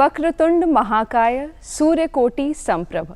वक्रतुंड महाकाय सूर्यकोटि संप्रभ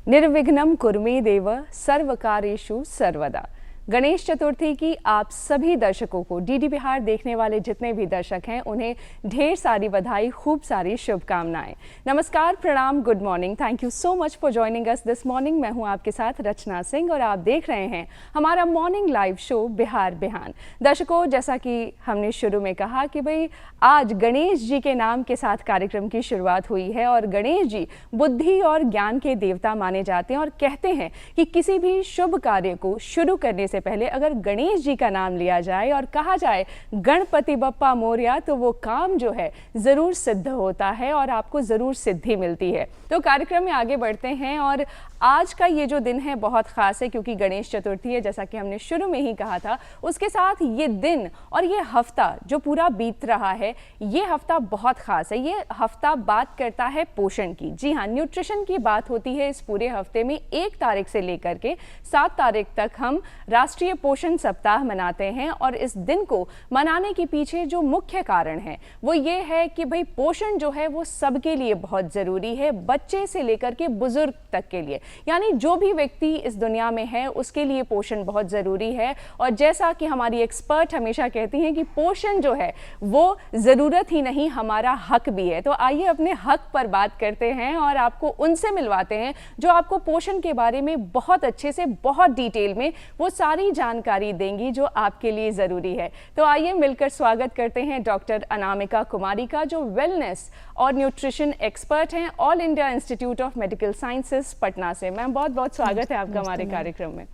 निर्विघ्नं कुरु देव सर्वकार्येषु सर्वदा। गणेश चतुर्थी की आप सभी दर्शकों को डीडी बिहार देखने वाले जितने भी दर्शक हैं उन्हें ढेर सारी बधाई, खूब सारी शुभकामनाएं। नमस्कार, प्रणाम, good morning. Thank you so much for joining us this morning. मैं हूं आपके साथ रचना सिंह और आप देख रहे हैं हमारा मॉर्निंग लाइव शो बिहार बिहान। दर्शकों, जैसा कि हमने शुरू में कहा कि भाई आज गणेश जी के नाम के साथ कार्यक्रम की शुरुआत हुई है और गणेश जी बुद्धि और ज्ञान के देवता माने जाते हैं और कहते हैं कि किसी भी शुभ कार्य को शुरू करने से पहले अगर गणेश जी का नाम लिया जाए और कहा जाए गणपति बप्पा मोरया तो वो काम जो है जरूर सिद्ध होता है और आपको जरूर सिद्धि मिलती है। तो कार्यक्रम में आगे बढ़ते हैं और आज का ये जो दिन है बहुत खास है क्योंकि गणेश चतुर्थी है, जैसा कि हमने शुरू में ही कहा था। उसके साथ ये दिन और ये हफ्ता जो पूरा बीत रहा है, ये हफ्ता बहुत खास है। ये हफ्ता बात करता है पोषण की। जी हाँ, न्यूट्रिशन की बात होती है इस पूरे हफ्ते में। 1 तारीख से लेकर के 7 तारीख तक हम राष्ट्रीय पोषण सप्ताह मनाते हैं और इस दिन को मनाने के पीछे जो मुख्य कारण है वो ये है कि भाई पोषण जो है वो सबके लिए बहुत ज़रूरी है, बच्चे से लेकर के बुजुर्ग तक के लिए, यानी जो भी व्यक्ति इस दुनिया में है उसके लिए पोषण बहुत ज़रूरी है। और जैसा कि हमारी एक्सपर्ट हमेशा कहती हैं कि पोषण जो है वो ज़रूरत ही नहीं, हमारा हक भी है। तो आइए अपने हक पर बात करते हैं और आपको उनसे मिलवाते हैं जो आपको पोषण के बारे में बहुत अच्छे से, बहुत डिटेल में वो सारी जानकारी देंगी जो आपके लिए ज़रूरी है। तो आइए मिलकर स्वागत करते हैं डॉक्टर अनामिका कुमारी का, जो वेलनेस और न्यूट्रिशन एक्सपर्ट हैं all India institute of medical sciences Patna से। मैम, बहुत बहुत स्वागत है आपका हमारे कार्यक्रम में।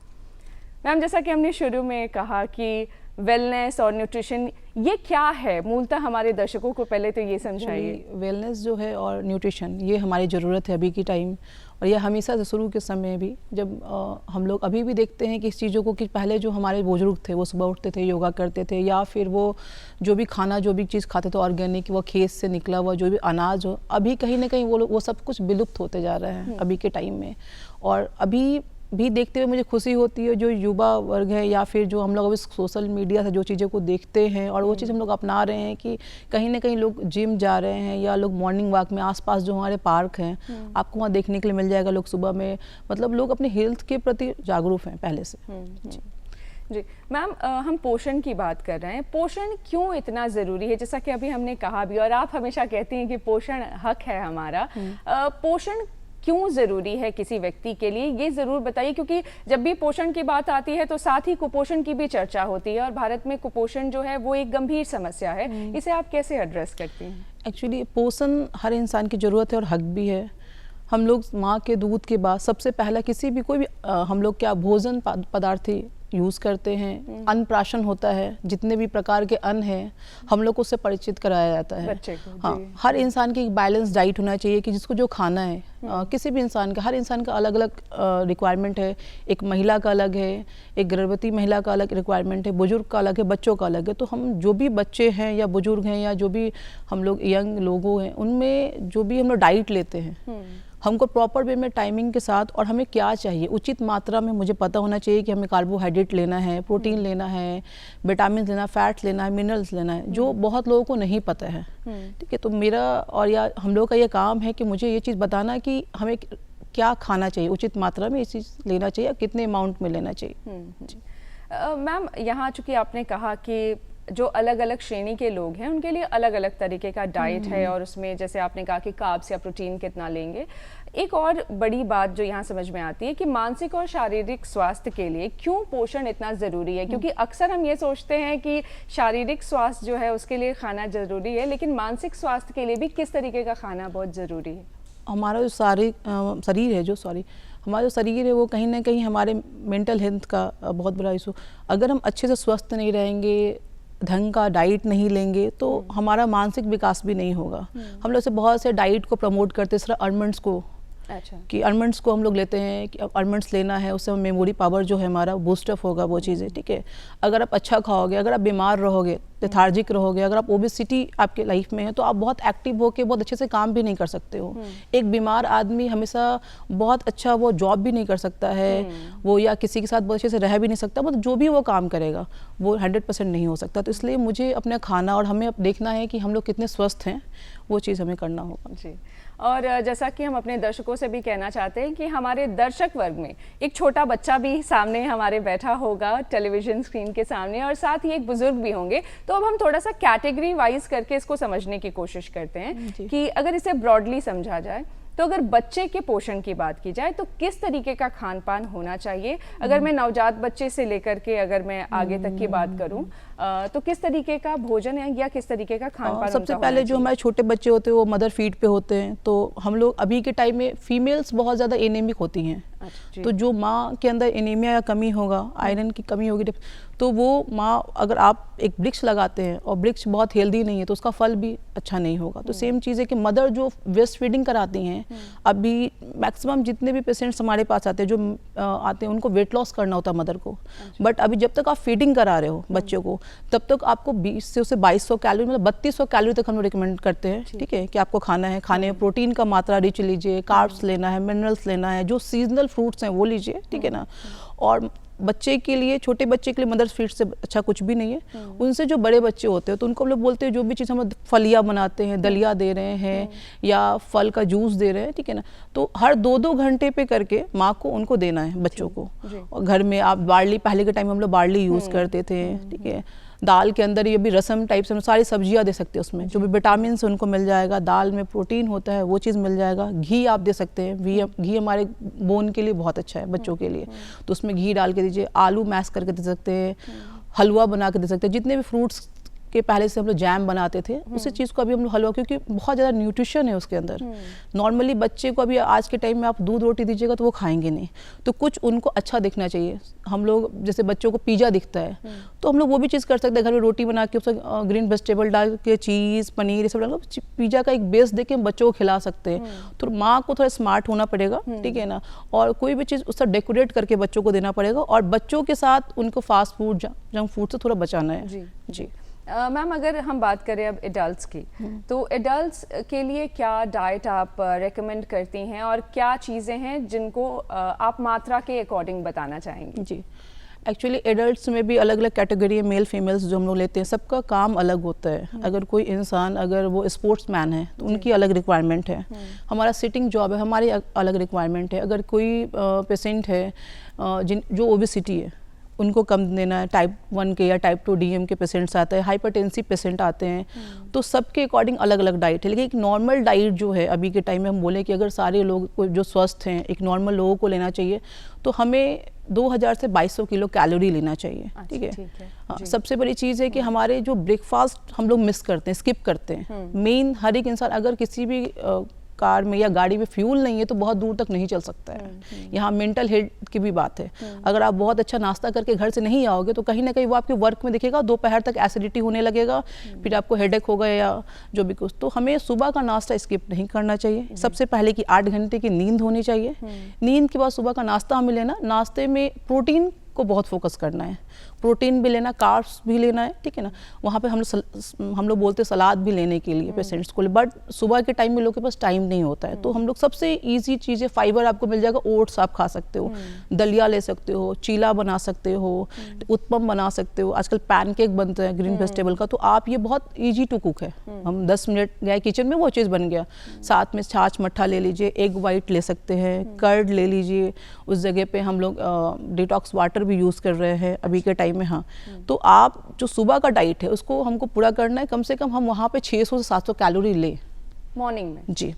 मैम, जैसा कि हमने शुरू में कहा कि वेलनेस और न्यूट्रिशन ये क्या है, मूलतः हमारे दर्शकों को पहले तो ये समझाइए। वेलनेस जो है और न्यूट्रिशन ये हमारी ज़रूरत है अभी की टाइम, और ये हमेशा से शुरू के समय भी जब हम लोग अभी भी देखते हैं कि इस चीज़ों को कि पहले जो हमारे बुजुर्ग थे वो सुबह उठते थे, योगा करते थे, या फिर वो जो भी खाना जो भी चीज़ खाते थे ऑर्गेनिक, वो खेत से निकला हुआ जो भी अनाज हो, अभी कहीं ना कहीं वो सब कुछ विलुप्त होते जा रहे हैं अभी के टाइम में। और अभी भी देखते हुए मुझे खुशी होती है जो युवा वर्ग है या फिर जो हम लोग अभी सोशल मीडिया से जो चीज़ों को देखते हैं और वो चीज़ हम लोग अपना रहे हैं कि कहीं ना कहीं लोग जिम जा रहे हैं या लोग मॉर्निंग वॉक में आसपास जो हमारे पार्क हैं आपको वहाँ देखने के लिए मिल जाएगा। लोग सुबह में मतलब लोग अपने हेल्थ के प्रति जागरूक हैं पहले से। जी मैम, हम पोषण की बात कर रहे हैं। पोषण क्यों इतना ज़रूरी है, जैसा कि अभी हमने कहा भी और आप हमेशा कहती हैं कि पोषण हक है हमारा। पोषण क्यों ज़रूरी है किसी व्यक्ति के लिए, ये ज़रूर बताइए, क्योंकि जब भी पोषण की बात आती है तो साथ ही कुपोषण की भी चर्चा होती है और भारत में कुपोषण जो है वो एक गंभीर समस्या है। इसे आप कैसे एड्रेस करती हैं? एक्चुअली पोषण हर इंसान की ज़रूरत है और हक भी है। हम लोग माँ के दूध के बाद सबसे पहला किसी भी कोई भी हम लोग क्या भोजन पदार्थ यूज़ करते हैं, अन्नप्राशन होता है, जितने भी प्रकार के अन्न हैं हम लोग को उससे परिचित कराया जाता है बच्चे को। हाँ, हर इंसान की एक बैलेंस डाइट होना चाहिए कि जिसको जो खाना है किसी भी इंसान का, हर इंसान का अलग अलग रिक्वायरमेंट है। एक महिला का अलग है, एक गर्भवती महिला का अलग रिक्वायरमेंट है, बुजुर्ग का अलग है, बच्चों का अलग है। तो हम जो भी बच्चे हैं या बुजुर्ग हैं या जो भी हम लोग यंग लोगों हैं उनमें जो भी हम लोग डाइट लेते हैं हमको प्रॉपर वे में टाइमिंग के साथ, और हमें क्या चाहिए उचित मात्रा में मुझे पता होना चाहिए कि हमें कार्बोहाइड्रेट लेना है, प्रोटीन लेना है, विटामिन लेना, फैट्स लेना है, मिनरल्स लेना है, जो बहुत लोगों को नहीं पता है। ठीक है, तो मेरा और या हम लोग का ये काम है कि मुझे ये चीज़ बताना कि हमें क्या खाना चाहिए, उचित मात्रा में ये चीज़ लेना चाहिए, कितने अमाउंट में लेना चाहिए। मैम, यहाँ चूँकि आपने कहा कि जो अलग अलग श्रेणी के लोग हैं उनके लिए अलग अलग तरीके का डाइट है और उसमें जैसे आपने कहा कि कार्ब्स या प्रोटीन कितना लेंगे। एक और बड़ी बात जो यहाँ समझ में आती है कि मानसिक और शारीरिक स्वास्थ्य के लिए क्यों पोषण इतना ज़रूरी है, क्योंकि अक्सर हम ये सोचते हैं कि शारीरिक स्वास्थ्य जो है उसके लिए खाना ज़रूरी है, लेकिन मानसिक स्वास्थ्य के लिए भी किस तरीके का खाना बहुत ज़रूरी है? हमारा जो हमारा जो शरीर है वो कहीं ना कहीं हमारे मेंटल हेल्थ का बहुत बड़ा इशू। अगर हम अच्छे से स्वस्थ नहीं रहेंगे, ढंग का डाइट नहीं लेंगे तो हमारा मानसिक विकास भी नहीं होगा। हम लोग से बहुत से डाइट को प्रमोट करते, सिर्फ आलमंड्स को अच्छा। कि आलमंड्स को हम लोग लेते हैं कि आलमंड्स लेना है, उससे मेमोरी पावर जो है हमारा बूस्ट अप होगा, वो चीज़ें, ठीक है। अगर आप अच्छा खाओगे, अगर आप बीमार रहोगे, लेथार्जिक रहोगे, अगर आप ओबेसिटी आपके लाइफ में है तो आप बहुत एक्टिव होकर बहुत अच्छे से काम भी नहीं कर सकते हो। एक बीमार आदमी हमेशा बहुत अच्छा वो जॉब भी नहीं कर सकता है, वो या किसी के साथ बहुत अच्छे से रह भी नहीं सकता, मतलब जो भी वो काम करेगा वो 100% नहीं हो सकता। तो इसलिए मुझे अपना खाना और हमें अब देखना है कि हम लोग कितने स्वस्थ हैं, वो चीज़ हमें करना होगा। जी। और जैसा कि हम अपने दर्शकों से भी कहना चाहते हैं कि हमारे दर्शक वर्ग में एक छोटा बच्चा भी सामने हमारे बैठा होगा टेलीविज़न स्क्रीन के सामने, और साथ ही एक बुजुर्ग भी होंगे। तो अब हम थोड़ा सा कैटेगरी वाइज करके इसको समझने की कोशिश करते हैं कि अगर इसे ब्रॉडली समझा जाए तो अगर बच्चे के पोषण की बात की जाए तो किस तरीके का खान पान होना चाहिए। अगर मैं नवजात बच्चे से लेकर के अगर मैं आगे तक की बात करूं तो किस तरीके का भोजन है या किस तरीके का खान पान? सबसे पहले जो हमारे छोटे बच्चे होते हैं वो मदर फीड पे होते हैं, तो हम लोग अभी के टाइम में फीमेल्स बहुत ज़्यादा एनीमिक होती हैं। तो जो माँ के अंदर एनीमिया या कमी होगा, आयरन की कमी होगी, तो वो माँ, अगर आप एक वृक्ष लगाते हैं और वृक्ष बहुत हेल्दी नहीं है तो उसका फल भी अच्छा नहीं होगा। तो सेम चीज़ है कि मदर जो ब्रेस्ट फीडिंग कराती हैं, अभी मैक्सिमम जितने भी पेशेंट्स हमारे पास आते हैं जो आते हैं उनको वेट लॉस करना होता है मदर को, बट अभी जब तक आप फीडिंग करा रहे हो बच्चों को तब तक आपको 20 से 2200 कैलोरी, मतलब 3200 कैलोरी तक हम लोग रिकमेंड करते हैं, ठीक है, कि आपको खाना है। खाने में प्रोटीन का मात्रा रिच लीजिए, कार्ब्स लेना है, मिनरल्स लेना है, जो सीजनल फ्रूट्स हैं वो लीजिए, ठीक है ना। और बच्चे के लिए, छोटे बच्चे के लिए मदर फीड से अच्छा कुछ भी नहीं है। उनसे जो बड़े बच्चे होते हैं तो उनको हम लोग बोलते हैं जो भी चीज़ हम फलियाँ बनाते हैं, दलिया दे रहे हैं या फल का जूस दे रहे हैं, ठीक है ना, तो हर 2-2 घंटे पे करके माँ को उनको देना है बच्चों को। और घर में आप बार्ली, पहले के टाइम में हम लोग बार्ली यूज़ करते थे, ठीक है। दाल के अंदर ये भी रसम टाइप से हम सारी सब्जियां दे सकते हैं, उसमें जो भी विटामिन उनको मिल जाएगा, दाल में प्रोटीन होता है वो चीज़ मिल जाएगा। घी आप दे सकते हैं, घी हमारे बोन के लिए बहुत अच्छा है बच्चों के लिए, तो उसमें घी डाल के दीजिए। आलू मैश करके दे सकते हैं, हलवा बना के दे सकते हैं। जितने भी फ्रूट्स के पहले से हम लोग जैम बनाते थे उसी चीज़ को अभी हम लोग हलवा, क्योंकि बहुत ज़्यादा न्यूट्रिशन है उसके अंदर। नॉर्मली बच्चे को अभी आज के टाइम में आप दूध रोटी दीजिएगा तो वो खाएंगे नहीं, तो कुछ उनको अच्छा दिखना चाहिए। हम लोग जैसे बच्चों को पिज़्ज़ा दिखता है तो हम लोग वो भी चीज़ कर सकते हैं, घर में रोटी बना के उसमें ग्रीन वेजिटेबल डाल के, चीज़, पनीर, ये सब डाल के पिज़्ज़ा का एक बेस दे के हम बच्चों को खिला सकते हैं। तो माँ को थोड़ा स्मार्ट होना पड़ेगा, ठीक है ना, और कोई भी चीज़ उससे डेकोरेट करके बच्चों को देना पड़ेगा, और बच्चों के साथ उनको फास्ट फूड, जंक फूड से थोड़ा बचाना है। जी। मैम, अगर हम बात करें अब एडल्ट्स की, तो एडल्ट्स के लिए क्या डाइट आप रेकमेंड करती हैं और क्या चीज़ें हैं जिनको आप मात्रा के अकॉर्डिंग बताना चाहेंगी? जी, एक्चुअली एडल्ट्स में भी अलग अलग कैटेगरी है, मेल फीमेल्स जो हम लोग लेते हैं, सबका काम अलग होता है। अगर कोई इंसान, अगर वो स्पोर्ट्स मैन है तो उनकी अलग रिक्वायरमेंट है, हमारा सिटिंग जॉब है, हमारी अलग रिक्वायरमेंट है। अगर कोई पेशेंट है जो ओबेसिटी है उनको कम देना है, टाइप 1 के या टाइप 2 DM के पेशेंट्स आते हैं, हाइपरटेंसिव पेशेंट आते हैं, तो सबके अकॉर्डिंग अलग अलग डाइट है। लेकिन एक नॉर्मल डाइट जो है अभी के टाइम में हम बोले कि अगर सारे लोग जो स्वस्थ हैं, एक नॉर्मल लोगों को लेना चाहिए, तो हमें 2000 से 2200 किलो कैलोरी लेना चाहिए, ठीक है। हाँ, सबसे बड़ी चीज़ है कि हमारे जो ब्रेकफास्ट हम लोग मिस करते हैं, स्किप करते हैं। मेन, हर एक इंसान अगर किसी भी कार में या गाड़ी में फ्यूल नहीं है तो बहुत दूर तक नहीं चल सकता है। यहाँ मेंटल हेल्थ की भी बात है। अगर आप बहुत अच्छा नाश्ता करके घर से नहीं आओगे तो कहीं ना कहीं वो आपके वर्क में दिखेगा, दोपहर तक एसिडिटी होने लगेगा, फिर आपको हेडेक होगा या जो भी कुछ। तो हमें सुबह का नाश्ता स्किप नहीं करना चाहिए। सबसे पहले कि 8 घंटे की नींद होनी चाहिए। नींद के बाद सुबह का नाश्ता हमें लेना, नाश्ते में प्रोटीन को बहुत फोकस करना है, प्रोटीन भी लेना, कार्ब्स भी लेना है, ठीक है ना। वहाँ पे हम लोग बोलते हैं सलाद भी लेने के लिए पेशेंट्स को, बट सुबह के टाइम में लोगों के पास टाइम नहीं होता है। तो हम लोग सबसे इजी चीज़ें, फाइबर आपको मिल जाएगा, ओट्स आप खा सकते हो, दलिया ले सकते हो, चीला बना सकते हो, उत्पम बना सकते हो, आजकल पैनकेक बनते हैं ग्रीन वेजिटेबल का, तो आप ये बहुत ईजी टू कुक है। हम 10 मिनट गए किचन में, वो चीज़ बन गया। साथ में छाछ मट्ठा ले लीजिए, एग वाइट ले सकते हैं, कर्ड ले लीजिए, उस जगह पे हम लोग डिटॉक्स वाटर भी यूज़ कर रहे हैं अभी के टाइम में। हाँ, तो आप जो सुबह का डाइट है उसको हमको पूरा करना है, कम से कम हम वहाँ पे 600 से 700 कैलोरी लें मॉर्निंग में। जी।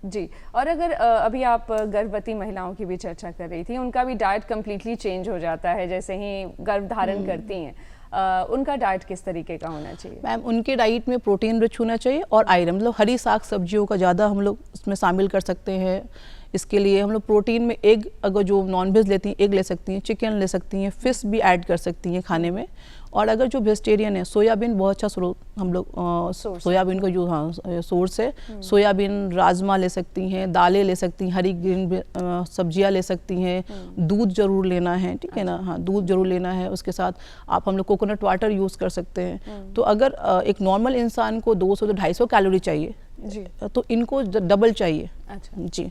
जी। और अगर अभी आप गर्भवती महिलाओं की भी चर्चा कर रही थी, उनका भी डाइट कम्प्लीटली चेंज हो जाता है जैसे ही गर्भ धारण करती हैं, उनका डाइट किस तरीके का होना चाहिए? मैम, उनके डाइट में प्रोटीन रिच होना चाहिए और आयरन, मतलब हरी साग सब्जियों का ज़्यादा हम लोग उसमें शामिल कर सकते हैं, इसके लिए हम लोग प्रोटीन में एग, अगर जो नॉनवेज लेती हैं एग ले सकती हैं, चिकन ले सकती हैं, फिश भी ऐड कर सकती हैं खाने में। और अगर जो वेजिटेरियन है, सोयाबीन बहुत अच्छा स्रोत, हम लोग सोयाबीन का जो सोर्स है, सोयाबीन, राजमा ले सकती हैं, दालें ले सकती हैं, हरी ग्रीन सब्जियां ले सकती हैं, दूध जरूर लेना है, ठीक है ना, हाँ दूध जरूर लेना है। उसके साथ आप हम लोग कोकोनट वाटर यूज़ कर सकते हैं। तो अगर एक नॉर्मल इंसान को 200 से 250 कैलोरी चाहिए जी, तो इनको डबल चाहिए। अच्छा जी,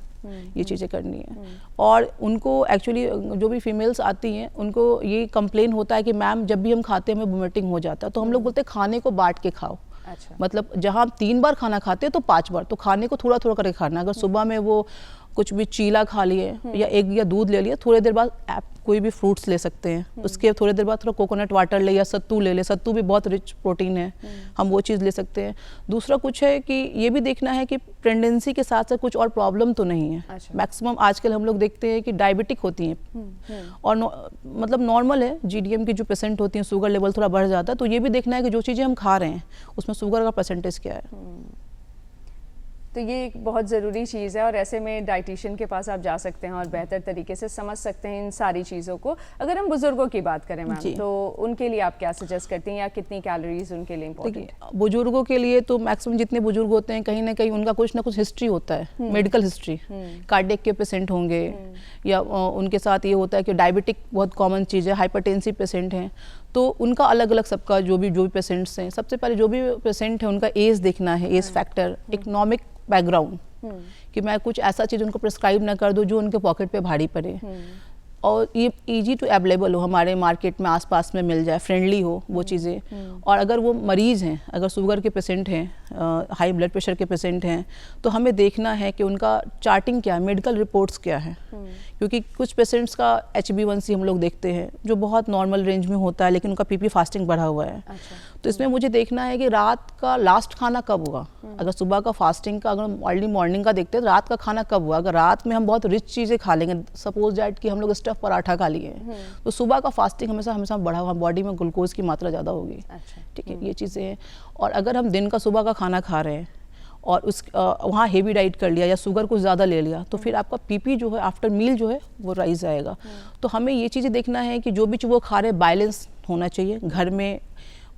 ये चीज़ें करनी है। और उनको एक्चुअली जो भी फीमेल्स आती हैं उनको ये कंप्लेन होता है कि मैम जब भी हम खाते हैं हमें वोमिटिंग हो जाता है। तो हम लोग बोलते हैं खाने को बांट के खाओ। अच्छा। मतलब जहाँ हम 3 बार खाना खाते हैं तो 5 बार, तो खाने को थोड़ा थोड़ा करके खाना। अगर सुबह में वो कुछ भी चीला खा लिए या एग या दूध ले लिया, थोड़ी देर बाद आप कोई भी फ्रूट्स ले सकते हैं, उसके थोड़ी देर बाद थोड़ा कोकोनट वाटर ले या सत्तू ले ले, सत्तू भी बहुत रिच प्रोटीन है, हम वो चीज़ ले सकते हैं। दूसरा कुछ है कि ये भी देखना है कि प्रेगनेंसी के साथ साथ कुछ और प्रॉब्लम तो नहीं है। अच्छा। मैक्सिमम आजकल हम लोग देखते हैं कि डायबिटिक होती हैं और मतलब नॉर्मल है, GDM की जो पेशेंट होती हैं शुगर लेवल थोड़ा बढ़ जाता है। तो ये भी देखना है कि जो चीज़ें हम खा रहे हैं उसमें शुगर का परसेंटेज क्या है। तो ये एक बहुत ज़रूरी चीज़ है और ऐसे में डाइटिशियन के पास आप जा सकते हैं और बेहतर तरीके से समझ सकते हैं इन सारी चीज़ों को। अगर हम बुजुर्गों की बात करें मैम, तो उनके लिए आप क्या सजेस्ट करती हैं या कितनी कैलोरीज उनके लिए इम्पोर्टेंट है? बुजुर्गों के लिए तो मैक्सिमम जितने बुजुर्ग होते हैं कहीं ना कहीं उनका कुछ ना कुछ हिस्ट्री होता है, मेडिकल हिस्ट्री, कार्डियक के पेशेंट होंगे या उनके साथ ये होता है कि डायबिटिक बहुत कॉमन चीज़ है, हाइपरटेंसिव पेशेंट हैं। तो उनका अलग अलग सबका जो भी पेशेंट्स हैं, सबसे पहले जो भी पेशेंट है उनका एज देखना है, एज फैक्टर, इकोनॉमिक बैकग्राउंड, कि मैं कुछ ऐसा चीज़ उनको प्रिस्क्राइब ना कर दूं जो उनके पॉकेट पे भारी पड़े, और ये इजी टू अवेलेबल हो, हमारे मार्केट में आसपास में मिल जाए, फ्रेंडली हो वो चीज़ें। और अगर वो मरीज़ हैं, अगर शुगर के पेशेंट हैं, हाई ब्लड प्रेशर के पेशेंट हैं, तो हमें देखना है कि उनका चार्टिंग क्या है, मेडिकल रिपोर्ट्स क्या है। क्योंकि कुछ पेशेंट्स का HbA1c हम लोग देखते हैं जो बहुत नॉर्मल रेंज में होता है, लेकिन उनका PP फास्टिंग बढ़ा हुआ है। अच्छा। तो इसमें मुझे देखना है कि रात का लास्ट खाना कब हुआ। अगर सुबह का फास्टिंग का, अगर अर्ली मॉर्निंग का देखते हैं तो रात का खाना कब हुआ। अगर रात में हम बहुत रिच चीज़ें खा लेंगे, सपोज दैट कि हम लोग स्टफ पराठा खा लिए, तो सुबह का फास्टिंग हमेशा बढ़ा हुआ, बॉडी में ग्लूकोज की मात्रा ज़्यादा होगी। ठीक है, ये चीज़ें हैं। और अगर हम दिन का सुबह का खाना खा रहे हैं और उस वहाँ हेवी डाइट कर लिया या शुगर कुछ ज़्यादा ले लिया, तो फिर आपका PP जो है आफ्टर मील जो है वो राइज आएगा। तो हमें ये चीज़ें देखना है कि जो भी चीज़ वो खा रहे हैं बैलेंस होना चाहिए, घर में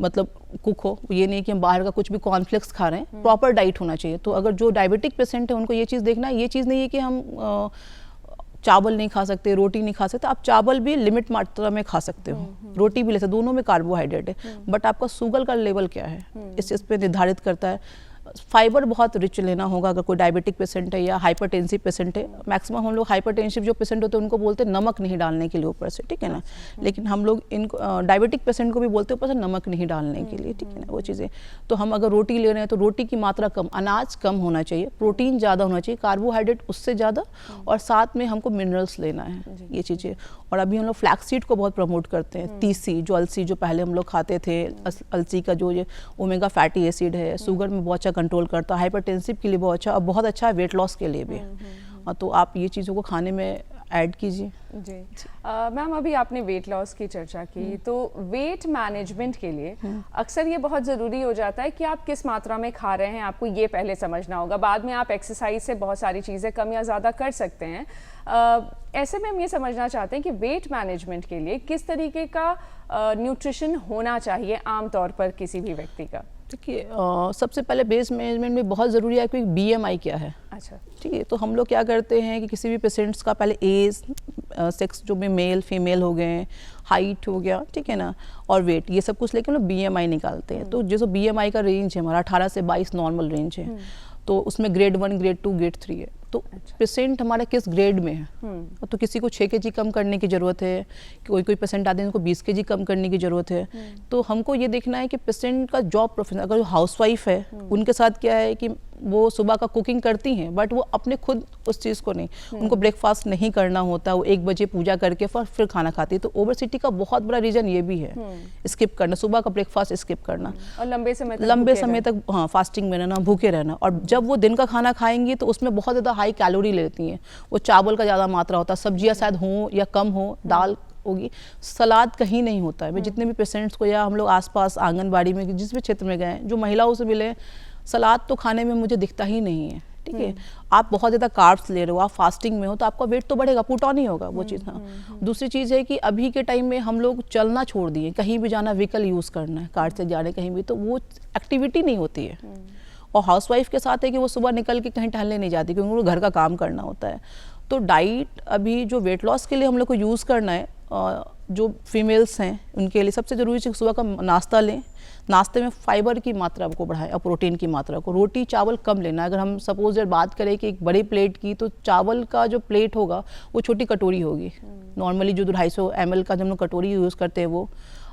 मतलब कुक हो, ये नहीं कि हम बाहर का कुछ भी कॉर्नफ्लेक्स खा रहे हैं, प्रॉपर डाइट होना चाहिए। तो अगर जो डायबिटिक पेशेंट है उनको ये चीज़ देखना है, ये चीज़ नहीं है कि हम चावल नहीं खा सकते, रोटी नहीं खा सकते। आप चावल भी लिमिट मात्रा में खा सकते हो, रोटी भी ले सकते, दोनों में कार्बोहाइड्रेट है, बट आपका शुगर का लेवल क्या है इस चीज़ पे निर्धारित करता है। फाइबर बहुत रिच लेना होगा अगर कोई डायबिटिक पेशेंट है या हाइपरटेंसिव पेशेंट है। मैक्सिमम हम लोग हाइपरटेंसिव जो पेशेंट होते हैं उनको बोलते हैं नमक नहीं डालने के लिए ऊपर से, ठीक है ना, लेकिन हम लोग इनको डायबिटिक पेशेंट को भी बोलते हैं ऊपर से नमक नहीं डालने के लिए, ठीक है ना, वो चीज़ें। तो हम अगर रोटी ले रहे हैं तो रोटी की मात्रा कम, अनाज कम होना चाहिए, प्रोटीन ज़्यादा होना चाहिए, कार्बोहाइड्रेट उससे ज़्यादा, और साथ में हमको मिनरल्स लेना है, ये चीज़ें। और अभी हम लोग फ्लैक्स सीड को बहुत प्रमोट करते हैं, तीसी जो अलसी जो पहले हम लोग खाते थे, अलसी का जो ये ओमेगा फैटी एसिड है, शुगर में बहुत अच्छा कंट्रोल करता है, हाइपरटेंसिव के लिए बहुत अच्छा, और बहुत अच्छा है वेट लॉस के लिए भी। तो आप ये चीज़ों को खाने में ऐड कीजिए। जी मैम, अभी आपने वेट लॉस की चर्चा की, तो वेट मैनेजमेंट के लिए अक्सर ये बहुत ज़रूरी हो जाता है कि आप किस मात्रा में खा रहे हैं, आपको ये पहले समझना होगा। बाद में आप एक्सरसाइज से बहुत सारी चीज़ें कम या ज़्यादा कर सकते हैं। ऐसे में हम ये समझना चाहते हैं कि वेट मैनेजमेंट के लिए किस तरीके का न्यूट्रिशन होना चाहिए आम तौर पर किसी भी व्यक्ति का। देखिए, सबसे पहले बेस मैनेजमेंट में बहुत ज़रूरी है कि BMI क्या है। अच्छा, ठीक है। तो हम लोग क्या करते हैं कि किसी भी पेशेंट्स का पहले एज, सेक्स जो भी मेल फीमेल हो गए, हाइट हो गया, ठीक है ना, और वेट, ये सब कुछ लेके हम लोग BMI निकालते हैं। तो जैसे BMI का रेंज है हमारा 18 से 22 नॉर्मल रेंज है, तो उसमें ग्रेड 1, ग्रेड 2, ग्रेड 3 है। तो पेशेंट हमारा किस ग्रेड में है, तो किसी को 6 kg कम करने की ज़रूरत है, कोई पेशेंट आते हैं उनको 20 kg कम करने की ज़रूरत है। तो हमको ये देखना है कि पेशेंट का जॉब प्रोफेशन, अगर हाउसवाइफ है उनके साथ क्या है कि वो सुबह का कुकिंग करती हैं, बट वो अपने खुद उस चीज़ को नहीं, उनको ब्रेकफास्ट नहीं करना होता, वो 1 बजे पूजा करके फिर खाना खाती है। तो ओबेसिटी का बहुत बड़ा रीज़न ये भी है, स्किप करना, सुबह का ब्रेकफास्ट स्किप करना, और लंबे समय तक हाँ फास्टिंग में रहना, भूखे रहना। और जब वो दिन का खाना खाएंगी तो उसमें बहुत ज़्यादा हाई कैलोरी लेती हैं, वो चावल का ज़्यादा मात्रा होता है, सब्जियाँ शायद हों या कम हो, दाल होगी, सलाद कहीं नहीं होता है। मैं जितने भी पेशेंट्स को, या हम लोग आसपास आंगनबाड़ी में जिस भी क्षेत्र में गए, जो महिलाओं से मिले, सलाद तो खाने में मुझे दिखता ही नहीं है, ठीक है। आप बहुत ज़्यादा कार्ब्स ले रहे हो, आप फास्टिंग में हो, तो आपका वेट तो बढ़ेगा, पुट ऑन ही होगा वो चीज़। हाँ, दूसरी चीज़ है कि अभी के टाइम में हम लोग चलना छोड़ दिए, कहीं भी जाना व्हीकल यूज़ करना है, कार से जा रहे कहीं भी, तो वो एक्टिविटी नहीं होती है। और हाउसवाइफ के साथ है कि वो सुबह निकल के कहीं टहलने नहीं जाती, क्योंकि उनको घर का काम करना होता है। तो डाइट अभी जो वेट लॉस के लिए हम लोग को यूज़ करना है, जो फीमेल्स हैं उनके लिए सबसे ज़रूरी है सुबह का नाश्ता लें। नाश्ते में फाइबर की मात्रा को बढ़ाएं और प्रोटीन की मात्रा को। रोटी चावल कम लेना। अगर हम सपोज बात करें कि एक बड़ी प्लेट की, तो चावल का जो प्लेट होगा वो छोटी कटोरी होगी। नॉर्मली जो 250 ml का जब हम लोग कटोरी यूज़ करते हैं, वो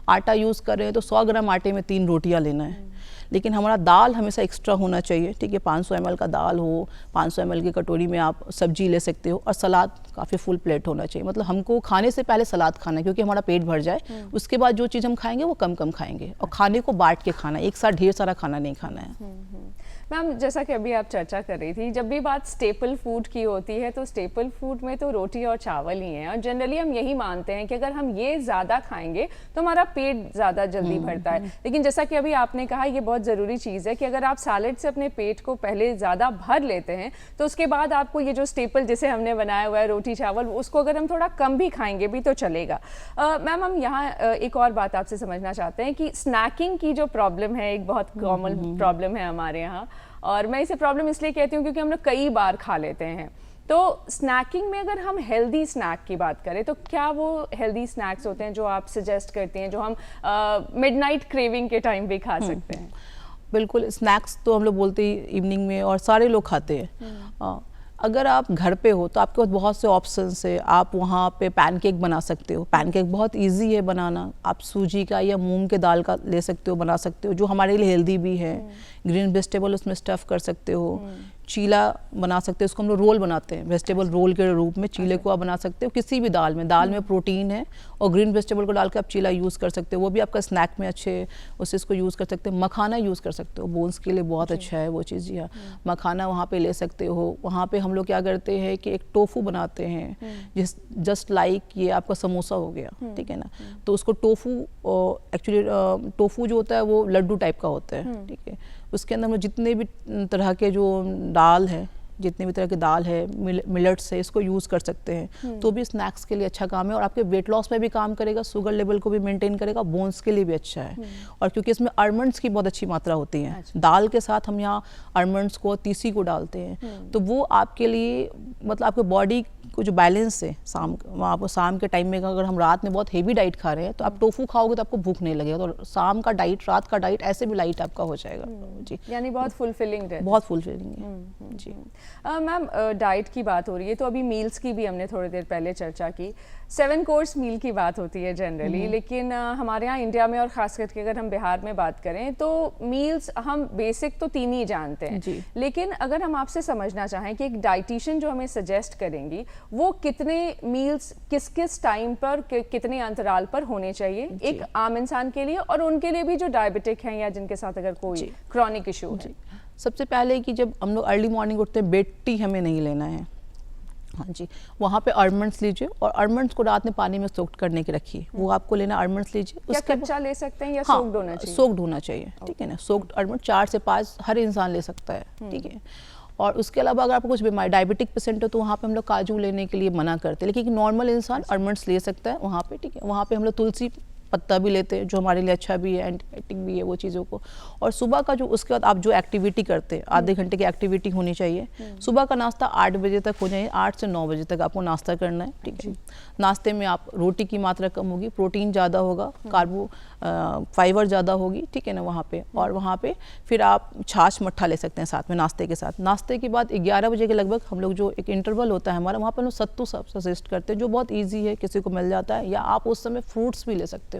आटा यूज़ कर रहे हैं तो 100 ग्राम आटे में 3 रोटियां लेना है। लेकिन हमारा दाल हमेशा एक्स्ट्रा होना चाहिए, ठीक है। 500 ml का दाल हो, 500 ml की कटोरी में आप सब्जी ले सकते हो, और सलाद काफ़ी फुल प्लेट होना चाहिए। मतलब हमको खाने से पहले सलाद खाना है, क्योंकि हमारा पेट भर जाए। उसके बाद जो चीज़ हम खाएंगे वो कम कम खाएंगे, और खाने को बांट के खाना है, एक साथ ढेर सारा खाना नहीं खाना है। मैम, जैसा कि अभी आप चर्चा कर रही थी, जब भी बात स्टेपल फूड की होती है तो स्टेपल फूड में तो रोटी और चावल ही हैं, और जनरली हम यही मानते हैं कि अगर हम ये ज़्यादा खाएंगे तो हमारा पेट ज़्यादा जल्दी भरता है। लेकिन जैसा कि अभी आपने कहा, ये बहुत ज़रूरी चीज़ है कि अगर आप सैलेड से अपने पेट को पहले ज़्यादा भर लेते हैं, तो उसके बाद आपको ये जो स्टेपल जिसे हमने बनाया हुआ है रोटी चावल, उसको अगर हम थोड़ा कम भी खाएंगे भी तो चलेगा। मैम, हम यहाँ एक और बात आपसे समझना चाहते हैं कि स्नैकिंग की जो प्रॉब्लम है, एक बहुत कॉमन प्रॉब्लम है हमारे यहाँ, और मैं इसे प्रॉब्लम इसलिए कहती हूँ क्योंकि हम लोग कई बार खा लेते हैं। तो स्नैकिंग में अगर हम हेल्दी स्नैक की बात करें, तो क्या वो हेल्दी स्नैक्स होते हैं जो आप सजेस्ट करती हैं, जो हम मिडनाइट क्रेविंग के टाइम भी खा सकते हैं? बिल्कुल, स्नैक्स तो हम लोग बोलते ही इवनिंग में, और सारे लोग खाते हैं। अगर आप घर पे हो तो आपके पास बहुत से ऑप्शंस है। आप वहाँ पे पैनकेक बना सकते हो। पैनकेक बहुत इजी है बनाना। आप सूजी का या मूंग के दाल का ले सकते हो, बना सकते हो, जो हमारे लिए हेल्दी भी है। ग्रीन वेजिटेबल उसमें स्टफ़ कर सकते हो। चीला बना सकते हो, उसको हम लोग रोल बनाते हैं, वेजिटेबल रोल के रूप में चीले को आप बना सकते हो किसी भी दाल में प्रोटीन है, और ग्रीन वेजिटेबल को डाल के आप चीला यूज़ कर सकते हो, वो भी आपका स्नैक में अच्छे उससे इसको यूज़ कर सकते हो। मखाना यूज़ कर सकते हो, बोन्स के लिए बहुत अच्छा है वो चीज़। या मखाना वहाँ पे ले सकते हो। वहाँ पे हम लोग क्या करते हैं कि एक टोफू बनाते हैं, जस्ट लाइक ये आपका समोसा हो गया, ठीक है ना। तो उसको टोफू, एक्चुअली टोफू जो होता है वो लड्डू टाइप का होता है, ठीक है। उसके अंदर में जितने भी तरह के जो दाल है, जितने भी तरह की दाल है, मिलेट्स है, इसको यूज़ कर सकते हैं। तो भी स्नैक्स के लिए अच्छा काम है, और आपके वेट लॉस में भी काम करेगा, शुगर लेवल को भी मेंटेन करेगा, बोन्स के लिए भी अच्छा है। और क्योंकि इसमें आलमंड्स की बहुत अच्छी मात्रा होती है, दाल के साथ हम यहाँ आलमंड्स को, तीसी को डालते हैं, तो वो आपके लिए मतलब आपके बॉडी को जो बैलेंस है, शाम के टाइम में अगर हम रात में बहुत हेवी डाइट खा रहे हैं, तो आप टोफू खाओगे तो आपको भूख नहीं लगेगा, तो शाम का डाइट, रात का डाइट ऐसे भी लाइट आपका हो जाएगा। जी, यानी बहुत फुलफिलिंग है। बहुत फुलफिलिंग है। जी मैम, डाइट की बात हो रही है तो अभी मील्स की भी हमने थोड़ी देर पहले चर्चा की। 7 कोर्स मील की बात होती है जनरली, लेकिन हमारे यहाँ इंडिया में और ख़ास करके अगर हम बिहार में बात करें तो मील्स हम बेसिक तो 3 ही जानते हैं। लेकिन अगर हम आपसे समझना चाहें कि एक डाइटिशियन जो हमें सजेस्ट करेंगी, वो कितने मील्स किस किस टाइम पर, कितने अंतराल पर होने चाहिए एक आम इंसान के लिए, और उनके लिए भी जो डायबिटिक हैं या जिनके साथ अगर कोई क्रॉनिक इशू है? सबसे पहले कि जब हम लोग अर्ली मॉर्निंग उठते हैं, बेड टी हमें नहीं लेना है। हाँ जी, वहाँ पे आलमंड्स लीजिए, और आलमंड्स को रात में पानी में सोक्ड करने के रखिए, वो आपको लेना। आलमंड्स लीजिए, उसके कच्चा ले सकते हैं या सोक्ड होना चाहिए? सोक्ड होना चाहिए, ठीक है ना। सोक्ड आलमंड 4 से 5 हर इंसान ले सकता है, ठीक है। और उसके अलावा अगर आपको कुछ बीमारी, डायबिटिक पेशेंट हो, तो वहाँ पे हम लोग काजू लेने के लिए मना करते हैं, लेकिन नॉर्मल इंसान आलमंड्स ले सकता है वहाँ पे, ठीक है। वहाँ पे हम लोग तुलसी पत्ता भी लेते हैं, जो हमारे लिए अच्छा भी है, एंटीबायोटिक भी है वो चीज़ों को। और सुबह का जो, उसके बाद आप जो एक्टिविटी करते हैं, आधे घंटे की एक्टिविटी होनी चाहिए। सुबह का नाश्ता 8 बजे तक हो जाए, 8 से 9 बजे तक आपको नाश्ता करना है, ठीक है। नाश्ते में आप रोटी की मात्रा कम होगी, प्रोटीन ज़्यादा होगा, फाइबर ज़्यादा होगी, ठीक है ना वहाँ पे। और वहाँ पे फिर आप छाछ मट्ठा ले सकते हैं साथ में नाश्ते के साथ। नाश्ते के बाद 11 बजे के लगभग हम लोग जो एक इंटरवल होता है हमारा, वहाँ पर हम लोग सत्तू सजेस्ट करते हैं, जो बहुत ईजी है, किसी को मिल जाता है। या आप उस समय फ्रूट्स भी ले सकते हो।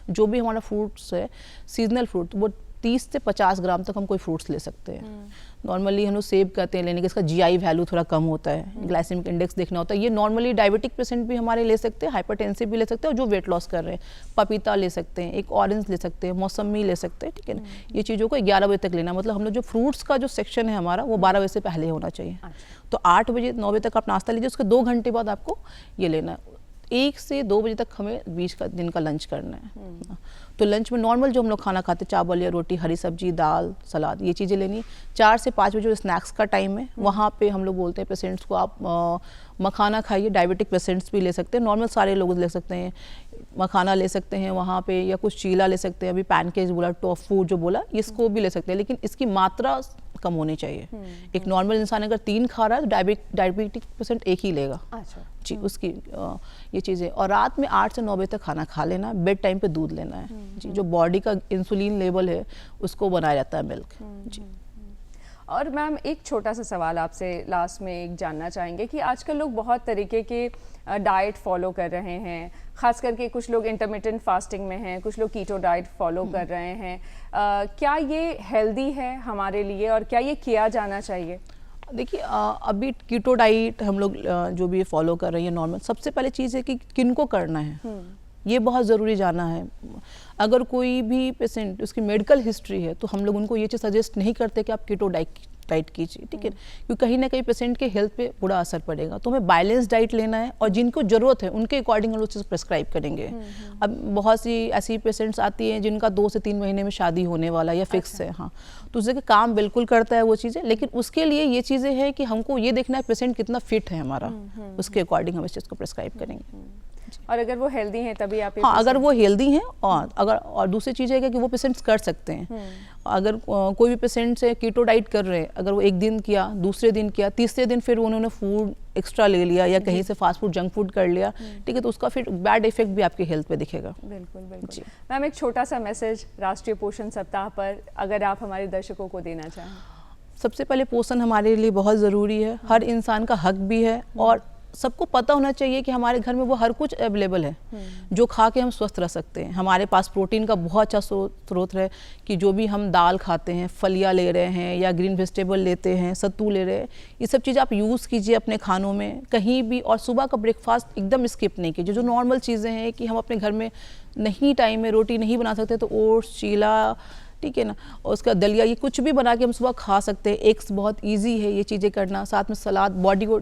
जो भी हमारा फ्रूट्स है, सीजनल फ्रूट, वो 30 से 50 ग्राम तक हम कोई फ्रूट्स ले सकते हैं। नॉर्मली हम लोग सेब कहते हैं लेने के, इसका GI वैल्यू थोड़ा कम होता है, ग्लाइसेमिक इंडेक्स देखना होता है। ये नॉर्मली डायबिटिक पेशेंट भी हमारे ले सकते हैं, हाइपरटेंसिव भी ले सकते हैं, और जो वेट लॉस कर रहे हैं। पपीता ले सकते हैं, एक ऑरेंज ले सकते हैं, मौसमी ले सकते हैं, ठीक है ना। ये चीज़ों को 11 बजे तक लेना, मतलब हम लोग जो फ्रूट्स का जो सेक्शन है हमारा, वो 12 बजे से पहले होना चाहिए। तो 8 बजे 9 बजे तक आप नाश्ता लीजिए, उसके 2 घंटे बाद आपको ये लेना है। 1 से 2 बजे तक हमें बीच का दिन का लंच करना है। तो लंच में नॉर्मल जो हम लोग खाना खाते, चावल या रोटी, हरी सब्जी, दाल, सलाद, ये चीज़ें लेनी। 4 से 5 बजे जो स्नैक्स का टाइम है, वहाँ पे हम लोग बोलते हैं पेशेंट्स को आप मखाना खाइए। डायबिटिक पेशेंट्स भी ले सकते हैं, नॉर्मल सारे लोग ले सकते हैं, मखाना ले सकते हैं वहाँ पे, या कुछ चीला ले सकते हैं। अभी पैनकेक्स बोला, टोफू जो बोला, इसको भी ले सकते हैं, लेकिन इसकी मात्रा कम होनी चाहिए। एक नॉर्मल इंसान अगर 3 खा रहा है तो डायबिटिक पेशेंट 1 ही लेगा। अच्छा जी, उसकी ये चीज़ें। और रात में 8 से 9 बजे तक खाना खा लेना, बेड टाइम पे दूध लेना है जी। जो बॉडी का इंसुलिन लेवल है उसको बनाया जाता है मिल्क जी। और मैम एक छोटा सा सवाल आपसे लास्ट में एक जानना चाहेंगे कि आजकल लोग बहुत तरीके के डाइट फॉलो कर रहे हैं, खास करके कुछ लोग इंटरमिटेंट फास्टिंग में हैं, कुछ लोग कीटो डाइट फॉलो कर रहे हैं। क्या ये हेल्दी है हमारे लिए और क्या ये किया जाना चाहिए? देखिए अभी कीटो डाइट हम लोग जो भी फॉलो कर रहे हैं नॉर्मल, सबसे पहले चीज़ है कि किनको करना है, ये बहुत ज़रूरी जानना है। अगर कोई भी पेशेंट उसकी मेडिकल हिस्ट्री है तो हम लोग उनको ये चीज़ सजेस्ट नहीं करते कि आप कीटो डाइट कीजिए, ठीक है, क्योंकि कहीं ना कहीं पेशेंट के हेल्थ पे बुरा असर पड़ेगा। तो हमें बैलेंस डाइट लेना है और जिनको ज़रूरत है उनके अकॉर्डिंग हम लोग चीज़ प्रेस्क्राइब करेंगे। अब बहुत सी ऐसी पेशेंट्स आती हैं जिनका 2 से 3 महीने में शादी होने वाला या फिक्स है, हाँ, तो उससे काम बिल्कुल करता है वो चीज़ें, लेकिन उसके लिए ये चीज़ें हैं कि हमको ये देखना है पेशेंट कितना फिट है हमारा, उसके अकॉर्डिंग हम इस चीज़ को प्रेस्क्राइब करेंगे। और अगर वो हेल्दी हैं तभी आप हाँ, अगर वो हेल्दी हैं और दूसरी चीज़ है कि वो पेशेंट्स कर सकते हैं। अगर कोई भी पेशेंट से कीटो डाइट कर रहे हैं, अगर वो 1 दिन किया, दूसरे दिन किया, तीसरे दिन फिर उन्होंने फूड एक्स्ट्रा ले लिया या कहीं से फास्ट फूड, जंक फूड कर लिया, ठीक है, तो उसका फिर बैड इफेक्ट भी आपकी हेल्थ पे दिखेगा। बिल्कुल बिल्कुल। मैम एक छोटा सा मैसेज राष्ट्रीय पोषण सप्ताह पर अगर आप हमारे दर्शकों को देना चाहें। सबसे पहले पोषण हमारे लिए बहुत ज़रूरी है, हर इंसान का हक भी है, और सबको पता होना चाहिए कि हमारे घर में वो हर कुछ अवेलेबल है जो खा के हम स्वस्थ रह सकते हैं। हमारे पास प्रोटीन का बहुत अच्छा स्रोत है कि जो भी हम दाल खाते हैं, फलियां ले रहे हैं या ग्रीन वेजिटेबल लेते हैं, सत्तू ले रहे हैं, ये सब चीज़ आप यूज़ कीजिए अपने खानों में कहीं भी। और सुबह का ब्रेकफास्ट एकदम स्किप नहीं कीजिए। जो नॉर्मल चीज़ें हैं कि हम अपने घर में नहीं टाइम में रोटी नहीं बना सकते तो ओट्स, चीला, ठीक है ना, और उसका दलिया, ये कुछ भी बना के हम सुबह खा सकते हैं। एग्स बहुत इजी है ये चीज़ें करना, साथ में सलाद। बॉडी को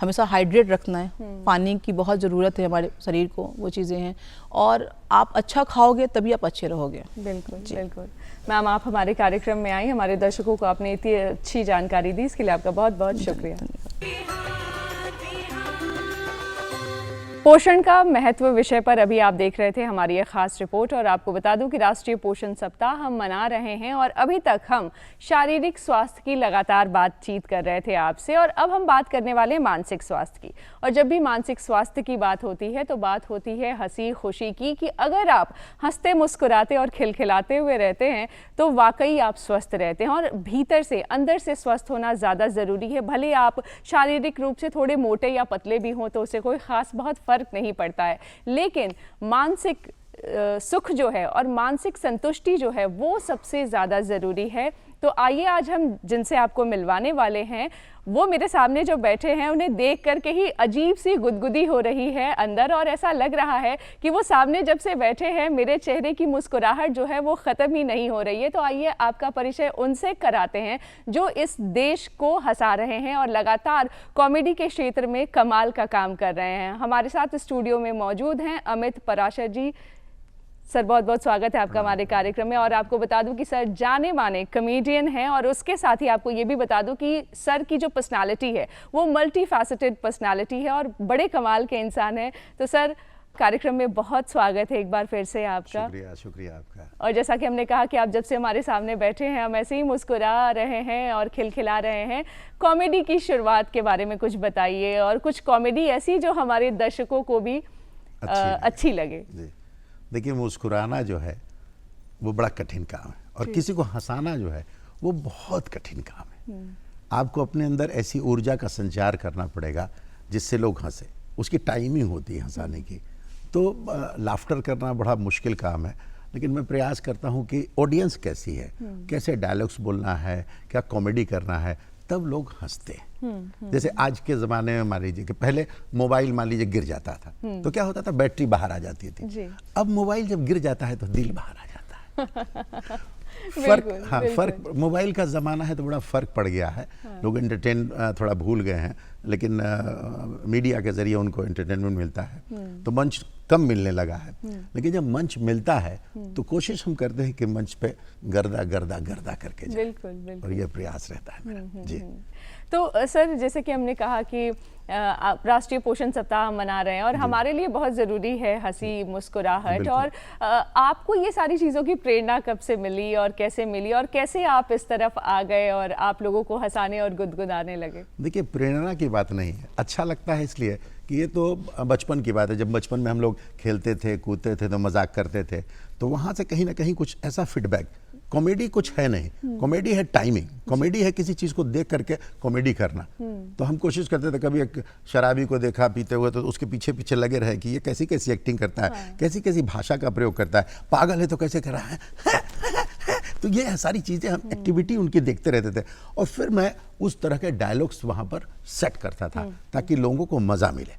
हमेशा हाइड्रेट रखना है, पानी की बहुत ज़रूरत है हमारे शरीर को, वो चीज़ें हैं। और आप अच्छा खाओगे तभी आप अच्छे रहोगे। बिल्कुल बिल्कुल। मैम आप हमारे कार्यक्रम में आई, हमारे दर्शकों को आपने इतनी अच्छी जानकारी दी, इसके लिए आपका बहुत बहुत शुक्रिया। पोषण का महत्व विषय पर अभी आप देख रहे थे हमारी एक खास रिपोर्ट। और आपको बता दूं कि राष्ट्रीय पोषण सप्ताह हम मना रहे हैं और अभी तक हम शारीरिक स्वास्थ्य की लगातार बातचीत कर रहे थे आपसे, और अब हम बात करने वाले हैं मानसिक स्वास्थ्य की। और जब भी मानसिक स्वास्थ्य की बात होती है तो बात होती है हंसी खुशी की, कि अगर आप हंसते मुस्कुराते और खिलखिलाते हुए रहते हैं तो वाकई आप स्वस्थ रहते हैं। और भीतर से, अंदर से स्वस्थ होना ज़्यादा ज़रूरी है। भले आप शारीरिक रूप से थोड़े मोटे या पतले भी हों तो उससे कोई ख़ास बहुत फर्क नहीं पड़ता है, लेकिन मानसिक सुख जो है और मानसिक संतुष्टि जो है वो सबसे ज़्यादा ज़रूरी है। तो आइए आज हम जिनसे आपको मिलवाने वाले हैं, वो मेरे सामने जो बैठे हैं उन्हें देख करके ही अजीब सी गुदगुदी हो रही है अंदर, और ऐसा लग रहा है कि वो सामने जब से बैठे हैं मेरे चेहरे की मुस्कुराहट जो है वो ख़त्म ही नहीं हो रही है। तो आइए आपका परिचय उनसे कराते हैं जो इस देश को हंसा रहे हैं और लगातार कॉमेडी के क्षेत्र में कमाल का काम कर रहे हैं। हमारे साथ स्टूडियो में मौजूद हैं अमित पराशर जी। सर बहुत बहुत स्वागत है आपका हमारे कार्यक्रम में। और आपको बता दूं कि सर जाने माने कॉमेडियन हैं, और उसके साथ ही आपको ये भी बता दूं कि सर की जो पर्सनालिटी है वो मल्टी फैसेटेड पर्सनालिटी है और बड़े कमाल के इंसान हैं। तो सर कार्यक्रम में बहुत स्वागत है एक बार फिर से आपका। शुक्रिया, शुक्रिया आपका। और जैसा कि हमने कहा कि आप जब से हमारे सामने बैठे हैं हम ऐसे ही मुस्कुरा रहे हैं और खिलखिला रहे हैं। कॉमेडी की शुरुआत के बारे में कुछ बताइए, और कुछ कॉमेडी ऐसी जो हमारे दर्शकों को भी अच्छी लगे। देखिए, मुस्कुराना जो है वो बड़ा कठिन काम है, और किसी को हंसाना जो है वो बहुत कठिन काम है। आपको अपने अंदर ऐसी ऊर्जा का संचार करना पड़ेगा जिससे लोग हंसे। उसकी टाइमिंग होती है हंसाने की। तो लाफ्टर करना बड़ा मुश्किल काम है, लेकिन मैं प्रयास करता हूँ कि ऑडियंस कैसी है, कैसे डायलॉग्स बोलना है, क्या कॉमेडी करना है, तब लोग हंसते हैं। जैसे आज के ज़माने में मान लीजिए कि पहले मोबाइल मान लीजिए गिर जाता था तो क्या होता था, बैटरी बाहर आ जाती थी। अब मोबाइल जब गिर जाता है तो दिल बाहर आ जाता है। फर्क, बिल्कुल, हाँ बिल्कुल। फर्क, मोबाइल का ज़माना है तो बड़ा फ़र्क पड़ गया है। लोग एंटरटेन थोड़ा भूल गए हैं, लेकिन मीडिया के ज़रिए उनको एंटरटेनमेंट मिलता है, तो मंच कम मिलने लगा है। लेकिन जब मंच मिलता है तो कोशिश हम करते हैं कि मंच पे गर्दा गर्दा गर्दा करके जाए, बिल्कुल, बिल्कुल। और ये प्रयास रहता है मेरा। जी। तो सर, जैसे कि हमने कहा कि आप राष्ट्रीय पोषण सप्ताह मना रहे हैं और हमारे लिए बहुत ज़रूरी है हंसी मुस्कुराहट, बिल्कुल। और आपको ये सारी चीज़ों की प्रेरणा कब से मिली और कैसे मिली, और कैसे आप इस तरफ आ गए और आप लोगों को हंसाने और गुदगुदाने लगे? देखिए, प्रेरणा की बात नहीं है, अच्छा लगता है इसलिए कि ये तो बचपन की बात है। जब बचपन में हम लोग खेलते थे, कूदते थे, तो मजाक करते थे, तो वहाँ से कहीं ना कहीं कुछ ऐसा फीडबैक, कॉमेडी कुछ है नहीं, कॉमेडी है टाइमिंग, कॉमेडी है किसी चीज़ को देख करके कॉमेडी करना। तो हम कोशिश करते थे, कभी एक शराबी को देखा पीते हुए तो उसके पीछे पीछे लगे रहे कि ये कैसी कैसी एक्टिंग करता है, कैसी कैसी भाषा का प्रयोग करता है, पागल है तो कैसे कर रहा है तो ये सारी चीज़ें हम एक्टिविटी उनकी देखते रहते थे, और फिर मैं उस तरह के डायलॉग्स वहाँ पर सेट करता था ताकि लोगों को मज़ा मिले।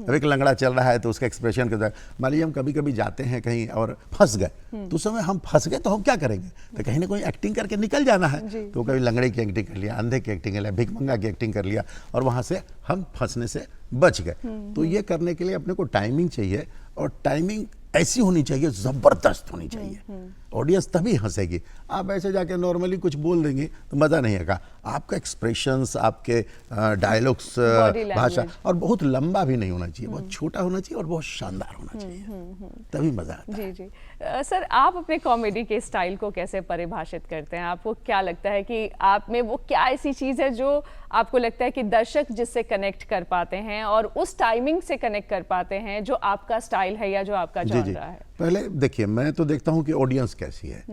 अब एक लंगड़ा चल रहा है तो उसका एक्सप्रेशन करता है, मान लीजिए हम कभी कभी जाते हैं कहीं और फंस गए, तो उस समय हम फंस गए तो हम क्या करेंगे, तो कहीं ना कहीं एक्टिंग करके निकल जाना है। तो कभी लंगड़े की एक्टिंग कर लिया, अंधे की एक्टिंग कर लिया, भिखमंगा की एक्टिंग कर लिया, और वहाँ से हम फंसने से बच गए। तो ये करने के लिए अपने को टाइमिंग चाहिए, और टाइमिंग ऐसी होनी चाहिए, ज़बरदस्त होनी चाहिए, ऑडियंस तभी हंसेगी। आप ऐसे जाके नॉर्मली कुछ बोल देंगे तो मज़ा नहीं आएगा। आपका एक्सप्रेशंस, आपके डायलॉग्स, भाषा, और बहुत लंबा भी नहीं होना चाहिए, बहुत छोटा होना चाहिए और बहुत शानदार होना चाहिए, तभी मज़ा आता है। जी जी। सर, आप अपने कॉमेडी के स्टाइल को कैसे परिभाषित करते हैं? आपको क्या लगता है कि आप में वो क्या ऐसी चीज़ है जो आपको लगता है कि दर्शक जिससे कनेक्ट कर पाते हैं और उस टाइमिंग से कनेक्ट कर पाते हैं, जो आपका स्टाइल है या जो आपका जॉनरा है? पहले देखिए, मैं तो देखता हूँ कि ऑडियंस कैसी है,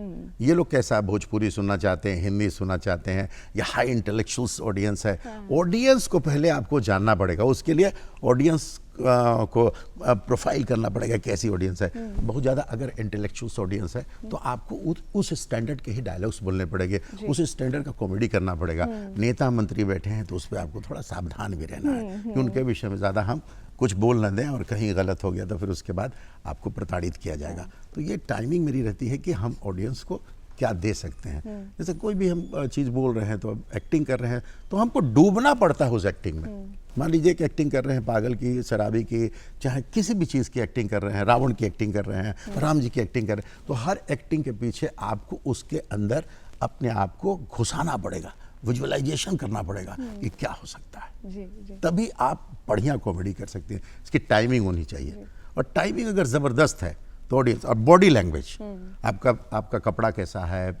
ये लोग कैसा भोजपुरी सुनना चाहते हैं, हिंदी सुनना चाहते हैं, या हाई इंटेलेक्चुअल्स ऑडियंस है। ऑडियंस को पहले आपको जानना पड़ेगा, उसके लिए ऑडियंस को प्रोफाइल करना पड़ेगा, कैसी ऑडियंस है। बहुत ज़्यादा अगर इंटेलेक्चुअल्स ऑडियंस है तो आपको उस स्टैंडर्ड के ही डायलॉग्स बोलने पड़ेंगे, उस स्टैंडर्ड का कॉमेडी करना पड़ेगा। नेता मंत्री बैठे हैं तो उस पर आपको थोड़ा सावधान भी रहना है कि उनके विषय में ज़्यादा हम कुछ बोल न दें, और कहीं गलत हो गया तो फिर उसके बाद आपको प्रताड़ित किया जाएगा। तो ये टाइमिंग मेरी रहती है कि हम ऑडियंस को क्या दे सकते हैं। जैसे कोई भी हम चीज़ बोल रहे हैं, तो अब एक्टिंग कर रहे हैं तो हमको डूबना पड़ता है उस एक्टिंग में। मान लीजिए कि एक्टिंग कर रहे हैं पागल की, शराबी की, चाहे किसी भी चीज़ की एक्टिंग कर रहे हैं, रावण की एक्टिंग कर रहे हैं, राम जी की एक्टिंग कर रहे हैं, तो हर एक्टिंग के पीछे आपको उसके अंदर अपने आप को घुसाना पड़ेगा, विजुअलाइजेशन करना पड़ेगा कि क्या हो सकता है। जी जी। तभी आप बढ़िया कॉमेडी कर सकते हैं। इसकी टाइमिंग होनी चाहिए, और टाइमिंग अगर ज़बरदस्त है तो ऑडियंस, और बॉडी लैंग्वेज, आपका कपड़ा कैसा है,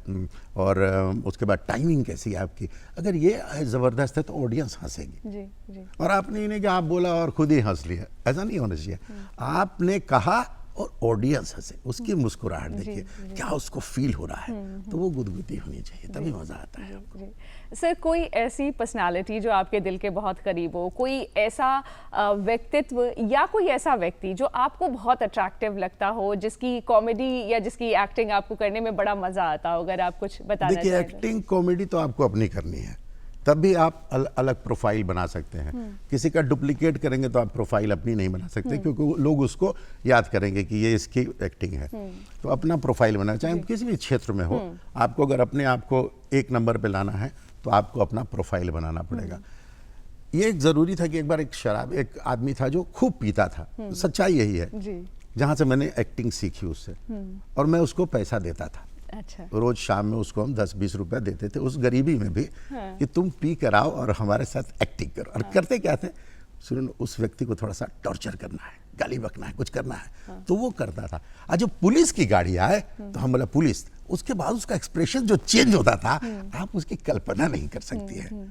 और उसके बाद टाइमिंग कैसी है आपकी, अगर ये ज़बरदस्त है तो ऑडियंस हंसेगी। जी जी। और आपने इन्हें कि आप बोला और खुद ही हंस लिया, ऐसा नहीं होना चाहिए। आपने कहा और ऑडियंस हंसे, उसकी मुस्कुराहट देखिए, क्या उसको फील हो रहा है, तो वो गुदगुदी होनी चाहिए, तभी मज़ा आता है आपको। जी। सर, कोई ऐसी पर्सनालिटी जो आपके दिल के बहुत करीब हो, कोई ऐसा व्यक्तित्व या कोई ऐसा व्यक्ति जो आपको बहुत अट्रैक्टिव लगता हो, जिसकी कॉमेडी या जिसकी एक्टिंग आपको करने में बड़ा मजा आता हो, अगर आप कुछ बताना देखिए, चाहें? एक्टिंग कॉमेडी तो आपको अपनी करनी है, तब भी आप अलग प्रोफाइल बना सकते हैं। किसी का डुप्लीकेट करेंगे तो आप प्रोफाइल अपनी नहीं बना सकते, क्योंकि लोग उसको याद करेंगे कि ये इसकी एक्टिंग है। तो अपना प्रोफाइल बनाना, चाहे किसी भी क्षेत्र में हो, आपको अगर अपने आप को एक नंबर पे लाना है तो आपको अपना प्रोफाइल बनाना पड़ेगा। ये ज़रूरी था कि एक बार एक आदमी था जो खूब पीता था, सच्चाई यही है, जहाँ से मैंने एक्टिंग सीखी उससे, और मैं उसको पैसा देता था। अच्छा। रोज शाम में उसको हम 10-20 रुपए देते थे, उस गरीबी में भी, कि तुम पी कर आओ और हमारे साथ एक्टिंग करो। और करते क्या थे, सुनो, उस व्यक्ति को थोड़ा सा टॉर्चर करना है, गाली बकना है, कुछ करना है, तो वो करता था। आज जब पुलिस की गाड़ी आए तो हम बोला पुलिस, उसके बाद उसका एक्सप्रेशन जो चेंज होता था, आप उसकी कल्पना नहीं कर सकती है।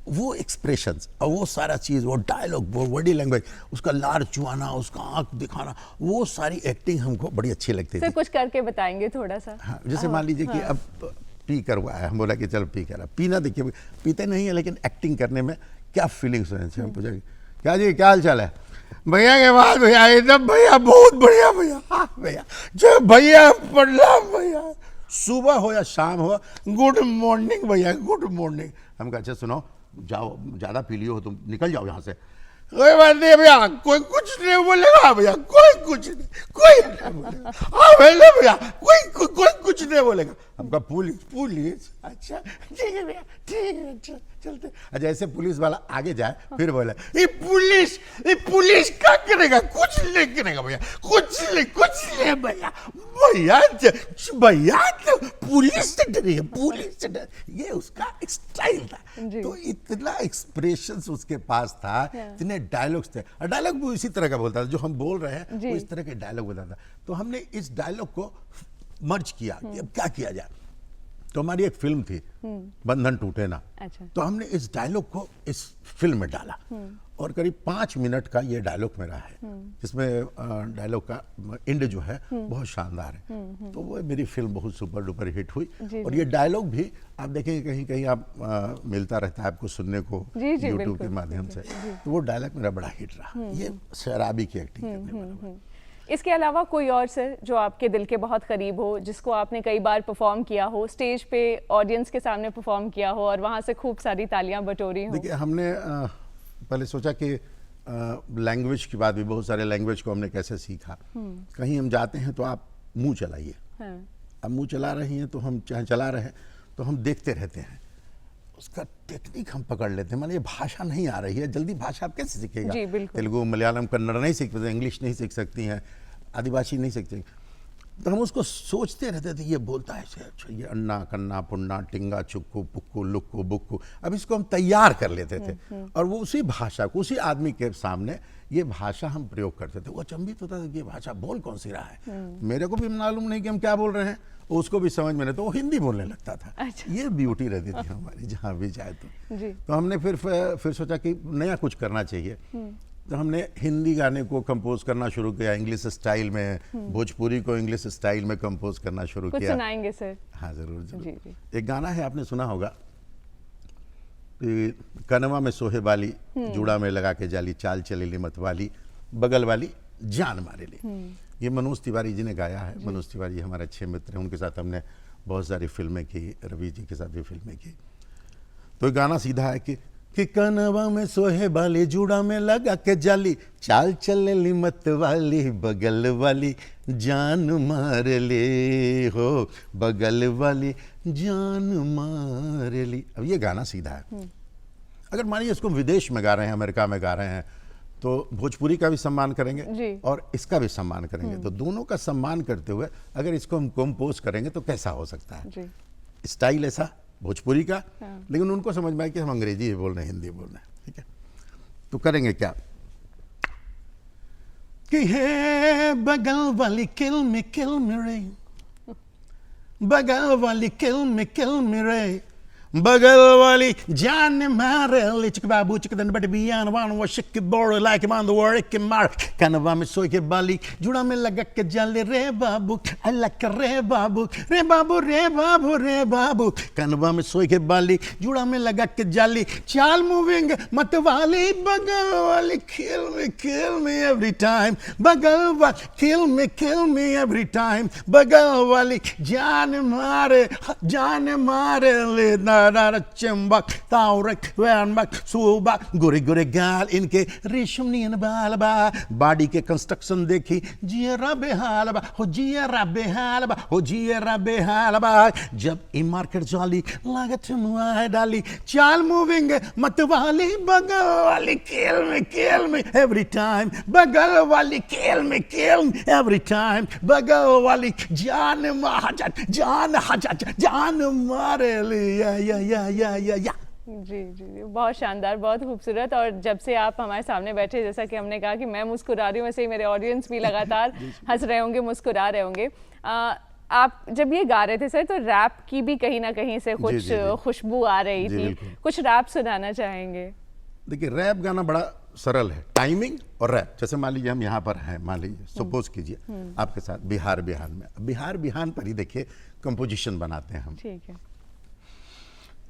वो एक्सप्रेशंस और वो सारा चीज़, वो डायलॉग, वो बॉडी लैंग्वेज, उसका लार चुआना, उसका आंख दिखाना, वो सारी एक्टिंग हमको बड़ी अच्छी लगती थी। सर, कुछ करके बताएंगे थोड़ा सा? हाँ, जैसे मान लीजिए कि अब पी कर हुआ है, हम बोला कि चलो पी कर, पीना देखिए पीते नहीं है, लेकिन एक्टिंग करने में क्या फीलिंग्स होने चाहिए। हम पूछा क्या जी, क्या हाल चाल है भैया? के बाद भैया एकदम भैया बहुत बढ़िया भैया, हाँ भैया जय भैया, प्रणाम भैया, सुबह हो या शाम हो, गुड मॉर्निंग भैया, गुड मॉर्निंग। हम कहा अच्छा सुनो, जाओ, ज़्यादा पी लियो हो तुम, निकल जाओ यहाँ से। कोई बात नहीं भैया, कोई कुछ नहीं बोलेगा भैया, कोई कुछ नहीं, कोई नहीं बोलेगा। हाँ भैया, कोई कुछ नहीं बोलेगा। हमका पुलिस अच्छा ठीक है भैया, ठीक है, चलते। अच्छा ऐसे पुलिस वाला आगे जाए फिर बोले ये पुलिस क्या करेगा, कुछ नहीं करेगा भैया, कुछ नहीं भैया, भैया तो पुलिस से डरिए, पुलिस से डर। ये उसका स्टाइल था। तो इतना एक्सप्रेशंस उसके पास था, इतने डायलॉग्स थे, और डायलॉग भी इसी तरह का बोलता था जो हम बोल रहे हैं, वो इस तरह के डायलॉग बोलता था। तो हमने इस डायलॉग को मर्ज किया कि अब क्या किया जाए। तो हमारी एक फिल्म थी बंधन टूटे ना। अच्छा। तो हमने इस डायलॉग को इस फिल्म में डाला, और करीब 5 मिनट का ये डायलॉग मेरा है, जिसमें डायलॉग का एंड जो है बहुत शानदार है। तो वो मेरी फिल्म बहुत सुपर डुपर हिट हुई। और ये डायलॉग भी आप देखेंगे कहीं कहीं आप मिलता रहता है आपको सुनने को यूट्यूब के माध्यम से। तो वो डायलॉग मेरा बड़ा हिट रहा। ये शराबी की एक्टिंग करने वाला। इसके अलावा कोई और सर जो आपके दिल के बहुत करीब हो, जिसको आपने कई बार परफॉर्म किया हो, स्टेज पे ऑडियंस के सामने परफॉर्म किया हो और वहाँ से खूब सारी तालियां बटोरी हो? देखिए, हमने पहले सोचा कि लैंग्वेज की बात भी, बहुत सारे लैंग्वेज को हमने कैसे सीखा। कहीं हम जाते हैं तो आप मुंह चलाइए। अब मुंह चला रही हैं तो हम चाहे चला रहे हैं तो हम देखते रहते हैं, उसका टेक्निक हम पकड़ लेते हैं। मान लीजिए भाषा नहीं आ रही है, जल्दी भाषा आप कैसे सीखेगा? तेलुगु, मलयालम, कन्नड़ नहीं सीख सकते, इंग्लिश नहीं सीख सकती हैं, आदिवासी नहीं सीखते। तो हम उसको सोचते रहते थे, ये बोलता है ऐसे, अच्छा ये अन्ना कन्ना पुन्ना टिंगा चुक्कू पुक्कू लुक्कू बुक्कू। अब इसको हम तैयार कर लेते थे, और वो उसी भाषा को उसी आदमी के सामने ये भाषा हम प्रयोग करते थे। वो अचंभित होता था कि ये भाषा बोल कौन सी रहा है। मेरे को भी मालूम नहीं कि हम क्या बोल रहे हैं, उसको भी समझ में नहीं, तो वो हिंदी बोलने लगता था। अच्छा। ये ब्यूटी रहती थी हमारी जहाँ भी जाए तो हमने फिर सोचा कि नया कुछ करना चाहिए। तो हमने हिंदी गाने को कंपोज करना शुरू किया, इंग्लिश स्टाइल में, भोजपुरी को इंग्लिश स्टाइल में कंपोज करना शुरू किया। कुछ सुनाएंगे सर? हाँ जरूर। जी। एक गाना है, आपने सुना होगा, कनवा में सोहे वाली, जूड़ा में लगा के जाली, चाल चलेली मत वाली, बगल वाली जान मारे ली। ये मनोज तिवारी जी ने गाया है। मनोज तिवारी हमारे अच्छे मित्र हैं, उनके साथ हमने बहुत सारी फिल्में की, रवि जी के साथ भी फिल्में की। तो ये गाना सीधा है कि कनवा में सोहे वाली, जूड़ा में लगा के जाली, चाल चलेली मत वाली, बगल वाली जान मार ले, हो बगल वाली जान मार ली। अब ये गाना सीधा है। अगर मानिए इसको विदेश में गा रहे हैं, अमेरिका में गा रहे हैं, तो भोजपुरी का भी सम्मान करेंगे और इसका भी सम्मान करेंगे। तो दोनों का सम्मान करते हुए अगर इसको हम कंपोज करेंगे तो कैसा हो सकता है? स्टाइल ऐसा भोजपुरी का, लेकिन उनको समझ में आए कि हम अंग्रेजी ही बोल रहे हैं, हिंदी बोल रहे हैं। ठीक है, तो करेंगे क्या कि हे बगल वाली किल में रे, बगल वाली किल में रे, बगल वाली जान मारे ले, चिक बाबू चिक दन बट बियान वान वो शिक बोर लाइक मान द वर्क के मार, कनवा में सोए के बाली, जुड़ा में लगा के जाले रे बाबू, अलग रे बाबू रे बाबू रे बाबू रे बाबू, कनवा में सोए के बाली, जुड़ा में लगा के जाली, चाल मूविंग मत वाली, बगल वाली kill me every time, बगल वाली kill me every time, बगल वाली जान मारे ले ना चंबक तावरक वैनबक सुबक गोरे गोरे गाल इनके रेशम नियन बाल बा, बॉडी के कंस्ट्रक्शन देखी जियरा बेहाल बा, हो जियरा बेहाल बा, हो जियरा बेहाल बा, जब ई मार्केट जाली लागत मुआ डाली, चाल मूविंग मत वाली, बगल वाली kill me every time, बगल वाली kill me every time, बगल वाली जान मारे लिया या। जी, बहुत शानदार, बहुत खूबसूरत। और जब से आप हमारे सामने बैठे, जैसा कि हमने कहा कि मैं मुस्कुरा रही हूँ, वैसे ही मेरे ऑडियंस भी लगातार हंस रहे होंगे, मुस्कुरा रहे होंगे। आप जब ये गा रहे थे सर, तो रैप की भी कहीं ना कहीं से कुछ खुशबू आ रही थी, कुछ रैप सुनाना चाहेंगे? देखिए, रैप गाना बड़ा सरल है, टाइमिंग और रैप। जैसे मान लीजिए हम यहाँ पर हैं, मान लीजिए सपोज कीजिए आपके साथ बिहार में, बिहार पर ही देखिए कंपोजिशन बनाते हैं हम। ठीक है।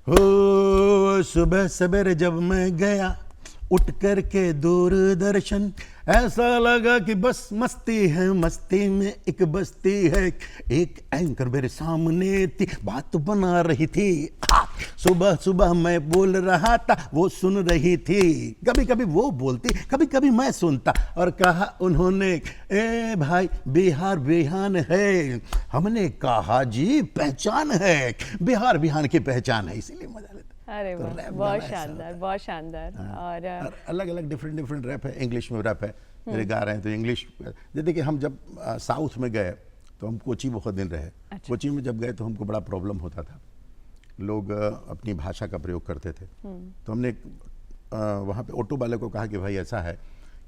हो सुबह सवेरे जब मैं गया उठ कर के दूरदर्शन, ऐसा लगा कि बस मस्ती है, मस्ती में एक बस्ती है, एक एंकर मेरे सामने थी, बात बना रही थी, सुबह सुबह मैं बोल रहा था, वो सुन रही थी, कभी कभी वो बोलती, कभी कभी मैं सुनता, और कहा उन्होंने, ए भाई बिहार बिहान है। हमने कहा जी पहचान है, बिहार बिहान की पहचान है, इसीलिए मजा लेते। अरे तो वाह, रैप बहुत गाना ऐसा शानदार, बहुत शानदार। और अलग अलग डिफरेंट रैप है, इंग्लिश में रैप है, मेरे गा रहे हैं तो इंग्लिश। जैसे कि हम जब साउथ में गए तो हम कोची बहुत दिन रहे। अच्छा। कोची में जब गए तो हमको बड़ा प्रॉब्लम होता था, लोग अपनी भाषा का प्रयोग करते थे। तो हमने वहाँ पे ऑटो वाले को कहा कि भाई ऐसा है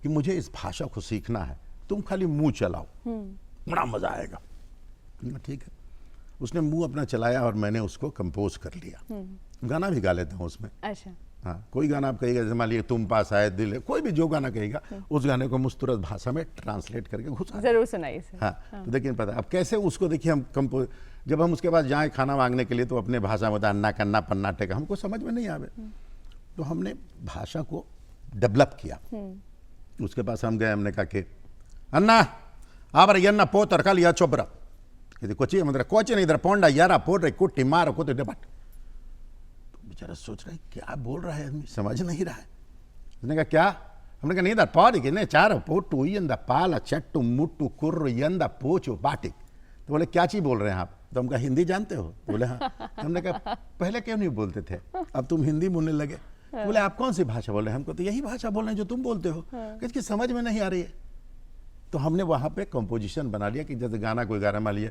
कि मुझे इस भाषा को सीखना है, तुम खाली मुंह चलाओ, बड़ा मजा आएगा। ठीक है, उसने मुंह अपना चलाया और मैंने उसको कंपोज कर लिया। गाना भी गा लेता हूँ उसमें। अच्छा, हाँ, कोई गाना आप कहिएगा, जैसे मान लीजिए तुम पास आए दिल है, कोई भी जो गाना कहेगा उस गाने को मुस्तुरत भाषा में ट्रांसलेट करके घुसा। जरूर सुनाइए सर। हाँ, तो देखिए पता अब कैसे उसको, देखिए हम कंपोज, जब हम उसके पास जाएं खाना मांगने के लिए तो अपने भाषा में होता है अन्ना कन्ना पन्ना टेका, हमको समझ में नहीं आवे, तो हमने भाषा को डेवलप किया। उसके पास हम गए, हमने कहा कि अन्ना आबर यन्ना पोतर कल या चोबरा, कोची मतलब कोची नहीं इधर पोंडा यारा पोड़ रही कुट्टी मारो को तो बट। बेचारा सोच रहा है क्या बोल रहा है आदमी, समझ नहीं रहा है। उसने कहा क्या? हमने कहा नहीं इधर पौध कि नहीं चार पोटू यंदा पाला चट्टू मुट्टू कुर्र यंदा पोचो बाटिक। तो बोले क्या चीज बोल रहे हैं आप? तो हम कहा हिंदी जानते हो? बोले हाँ। हमने कहा पहले क्यों नहीं बोलते थे, अब तुम हिंदी बोलने लगे? बोले आप कौन सी भाषा बोल रहे हैं? हमको तो यही भाषा बोल रहे हैं जो तुम बोलते हो, किसकी समझ में नहीं आ रही है। तो हमने वहाँ पे कंपोजिशन बना लिया कि जैसे गाना कोई गा रहा, मान लिया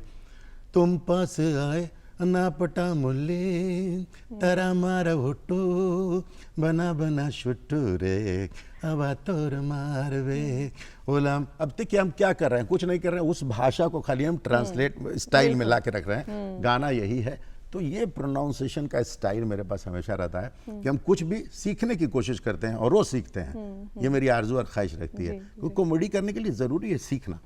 तुम पास आए ना पटा मुल्ले तारा मारा हुट्टू बना बना शुट्टू रे अब तोर मारवे ओलाम। अब देखिए हम क्या कर रहे हैं, कुछ नहीं कर रहे हैं, उस भाषा को खाली हम ट्रांसलेट स्टाइल में ला के रख रहे हैं। गाना यही है। तो ये प्रोनाउंसिएशन का स्टाइल मेरे पास हमेशा रहता है कि हम कुछ भी सीखने की कोशिश करते हैं और रोज सीखते हैं। ये मेरी आरज़ू और ख्वाहिश रखती है, क्योंकि कॉमेडी करने के लिए ज़रूरी है सीखना।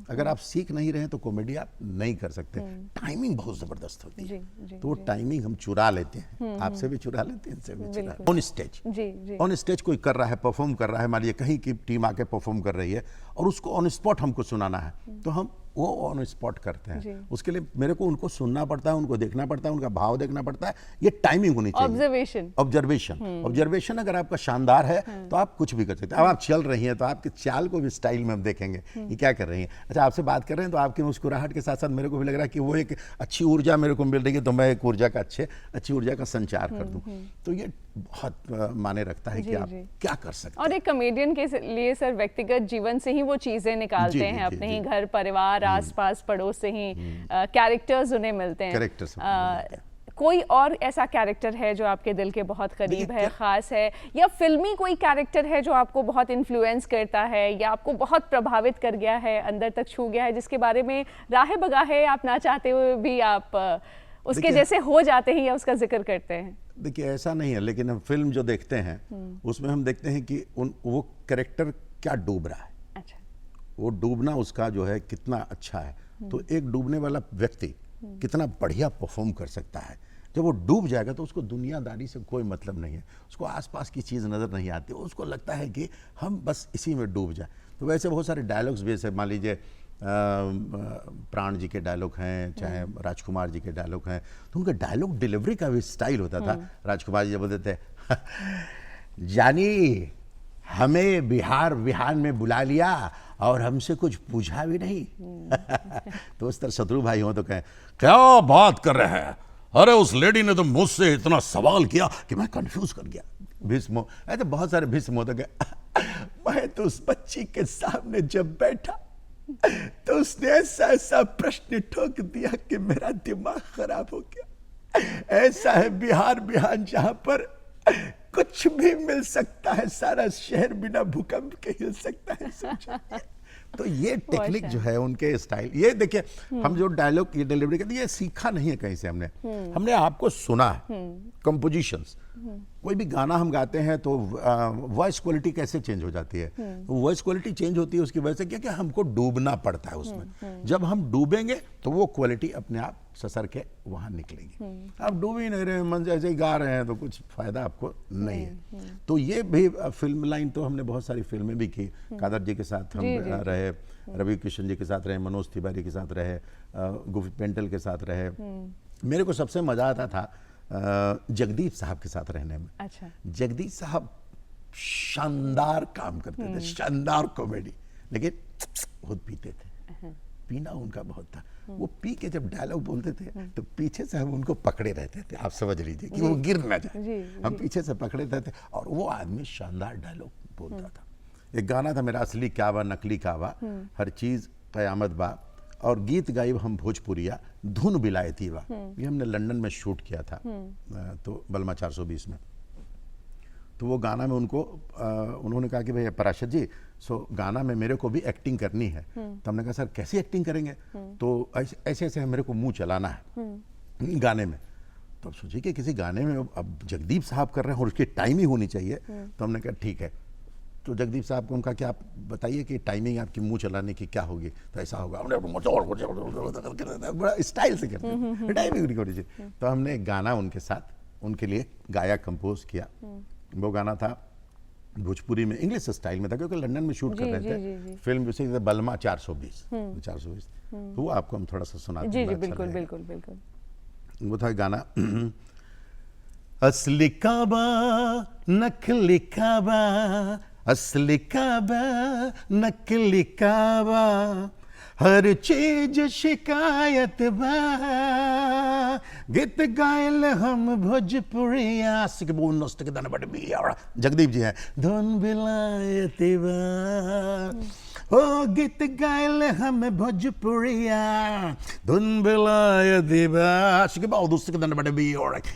अगर आप सीख नहीं रहे तो कॉमेडी आप नहीं कर सकते। टाइमिंग बहुत ज़बरदस्त होती है, तो वो टाइमिंग हम चुरा लेते हैं, आपसे भी चुरा लेते हैं, इनसे भी चुरा लेते हैं। ऑन स्टेज, ऑन स्टेज कोई कर रहा है, परफॉर्म कर रहा है, मान लीजिए कहीं की टीम आके परफॉर्म कर रही है और उसको ऑन स्पॉट हमको सुनाना है, तो हम वो ऑन स्पॉट करते हैं। उसके लिए मेरे को उनको सुनना पड़ता है, उनको देखना पड़ता है, उनका भाव देखना पड़ता है। ये टाइमिंग होनी चाहिए, ऑब्जर्वेशन अगर आपका शानदार है तो आप कुछ भी कर सकते हैं। अब आप चल रही हैं तो आपके चाल को भी स्टाइल में हम देखेंगे ये क्या कर रही हैं। अच्छा, आपसे बात कर रहे हैं तो आपकी मुस्कुराहट के साथ साथ मेरे को भी लग रहा है कि वो एक अच्छी ऊर्जा मेरे को मिल रही है, तो मैं एक ऊर्जा का अच्छी ऊर्जा का संचार कर दूं। तो ये बहुत माने रखता है कि आप क्या कर सकते हैं। और एक कॉमेडियन के लिए सर व्यक्तिगत जीवन से ही वो चीजें निकालते हैं, अपने ही घर परिवार आसपास पड़ोस से ही कैरेक्टर्स उन्हें मिलते हैं। कोई और ऐसा कैरेक्टर है जो आपके दिल के बहुत करीब है, खास है, या फिल्मी कोई कैरेक्टर है जो आपको बहुत इन्फ्लुएंस करता है या आपको बहुत प्रभावित कर गया है, अंदर तक छू गया है, जिसके बारे में राहे बगा है, आप ना चाहते हुए भी आप उसके जैसे हो जाते हैं या उसका जिक्र करते हैं? देखिए ऐसा नहीं है, लेकिन हम फिल्म जो देखते हैं उसमें हम देखते हैं कि वो कैरेक्टर क्या डूब रहा है। अच्छा, वो डूबना उसका जो है कितना अच्छा है। तो एक डूबने वाला व्यक्ति कितना बढ़िया परफॉर्म कर सकता है। जब वो डूब जाएगा तो उसको दुनियादारी से कोई मतलब नहीं है, उसको आसपास की चीज़ नज़र नहीं आती, उसको लगता है कि हम बस इसी में डूब जाए। तो वैसे बहुत सारे डायलॉग्स भी ऐसे, मान लीजिए प्राण जी के डायलॉग हैं, चाहे राजकुमार जी के डायलॉग हैं, तो उनका डायलॉग डिलीवरी का भी स्टाइल होता था। राजकुमार जी जब बोलते थे जानी हमें बिहार में बुला लिया और हमसे कुछ पूछा भी नहीं। तो उस तरह शत्रु भाई हो तो कहें क्या बात कर रहे हैं, अरे उस लेडी ने तो मुझसे इतना सवाल किया कि मैं कंफ्यूज कर गया। भीष्म, ऐसे बहुत सारे भीष्म होते गए। मैं तो उस बच्ची के सामने जब बैठा तो उसने ऐसा प्रश्न ठोक दिया कि मेरा दिमाग खराब हो गया। ऐसा है बिहार जहां पर कुछ भी मिल सकता है, सारा शहर बिना भूकंप के हिल सकता है। तो ये टेक्निक जो है उनके स्टाइल, ये देखिए हम जो डायलॉग ये डिलीवरी करते हैं, ये सीखा नहीं है कहीं से, हमने आपको सुना है कंपोजिशंस, कोई भी गाना हम गाते हैं तो वॉइस क्वालिटी कैसे चेंज हो जाती है? तो वॉइस क्वालिटी चेंज होती है उसकी वजह से क्या कि हमको डूबना पड़ता है उसमें। जब हम डूबेंगे तो वो क्वालिटी अपने आप ससर के वहाँ निकलेगी। आप डूब ही नहीं रहे, मन जैसे ही गा रहे हैं तो कुछ फायदा आपको नहीं है। तो ये भी फिल्म लाइन तो हमने बहुत सारी फिल्में भी की। कादर जी के साथ हम रहे, रवि किशन जी के साथ रहे, मनोज तिवारी के साथ रहे, गुफी पेंटल के साथ रहे। मेरे को सबसे मजा आता था जगदीप साहब के साथ रहने में। अच्छा। जगदीप साहब शानदार काम करते थे, शानदार कॉमेडी, लेकिन खुद पीते थे। पीना उनका बहुत था। वो पी के जब डायलॉग बोलते थे तो पीछे से हम उनको पकड़े रहते थे, आप समझ लीजिए कि वो गिर ना जाए। हम पीछे से पकड़े रहते थे और वो आदमी शानदार डायलॉग बोलता था। एक गाना था मेरा, असली क्या बा नकली क्या बा, हर चीज कयामत बा, और गीत गाई हम भोजपुरिया, धुन बिलायती बा। ये हमने लंदन में शूट किया था, तो बलमा 420 में। तो वो गाना में उनको उन्होंने कहा कि भाई पराशर जी, गाना में मेरे को भी एक्टिंग करनी है। तो हमने कहा सर कैसी एक्टिंग करेंगे? तो ऐसे ऐसे मेरे को मुंह चलाना है गाने में। तो अब सोचिए कि किसी गाने में अब जगदीप साहब कर रहे हैं और उसकी टाइमिंग होनी चाहिए। तो हमने कहा ठीक है। तो जगदीप साहब को उनका क्या आप बताइए कि टाइमिंग आपकी मुंह चलाने की क्या होगी? तो ऐसा होगा, बड़ा स्टाइल से करते हैं, टाइमिंग उनकी होनी चाहिए। तो हमने एक गाना उनके साथ उनके लिए गाया, कंपोज किया। वो गाना था भोजपुरी में, इंग्लिश स्टाइल में था क्योंकि लंदन में शूट कर रहे थे। फिल्म जैसे बलमा 420। तो वो आपको हम थोड़ा सा सुनाते हैं। बिल्कुल बिल्कुल बिल्कुल। वो था गाना, असली काबा नकली काबा, असली काबा नकली काबा, हर चीज शिकायत बा, गीत गायल हम भोजपुरिया। जगदीप जी हैं, धुन बिलायती बा, ओ गीत गायल हम भोजपुरिया, धुन बिलायती बा।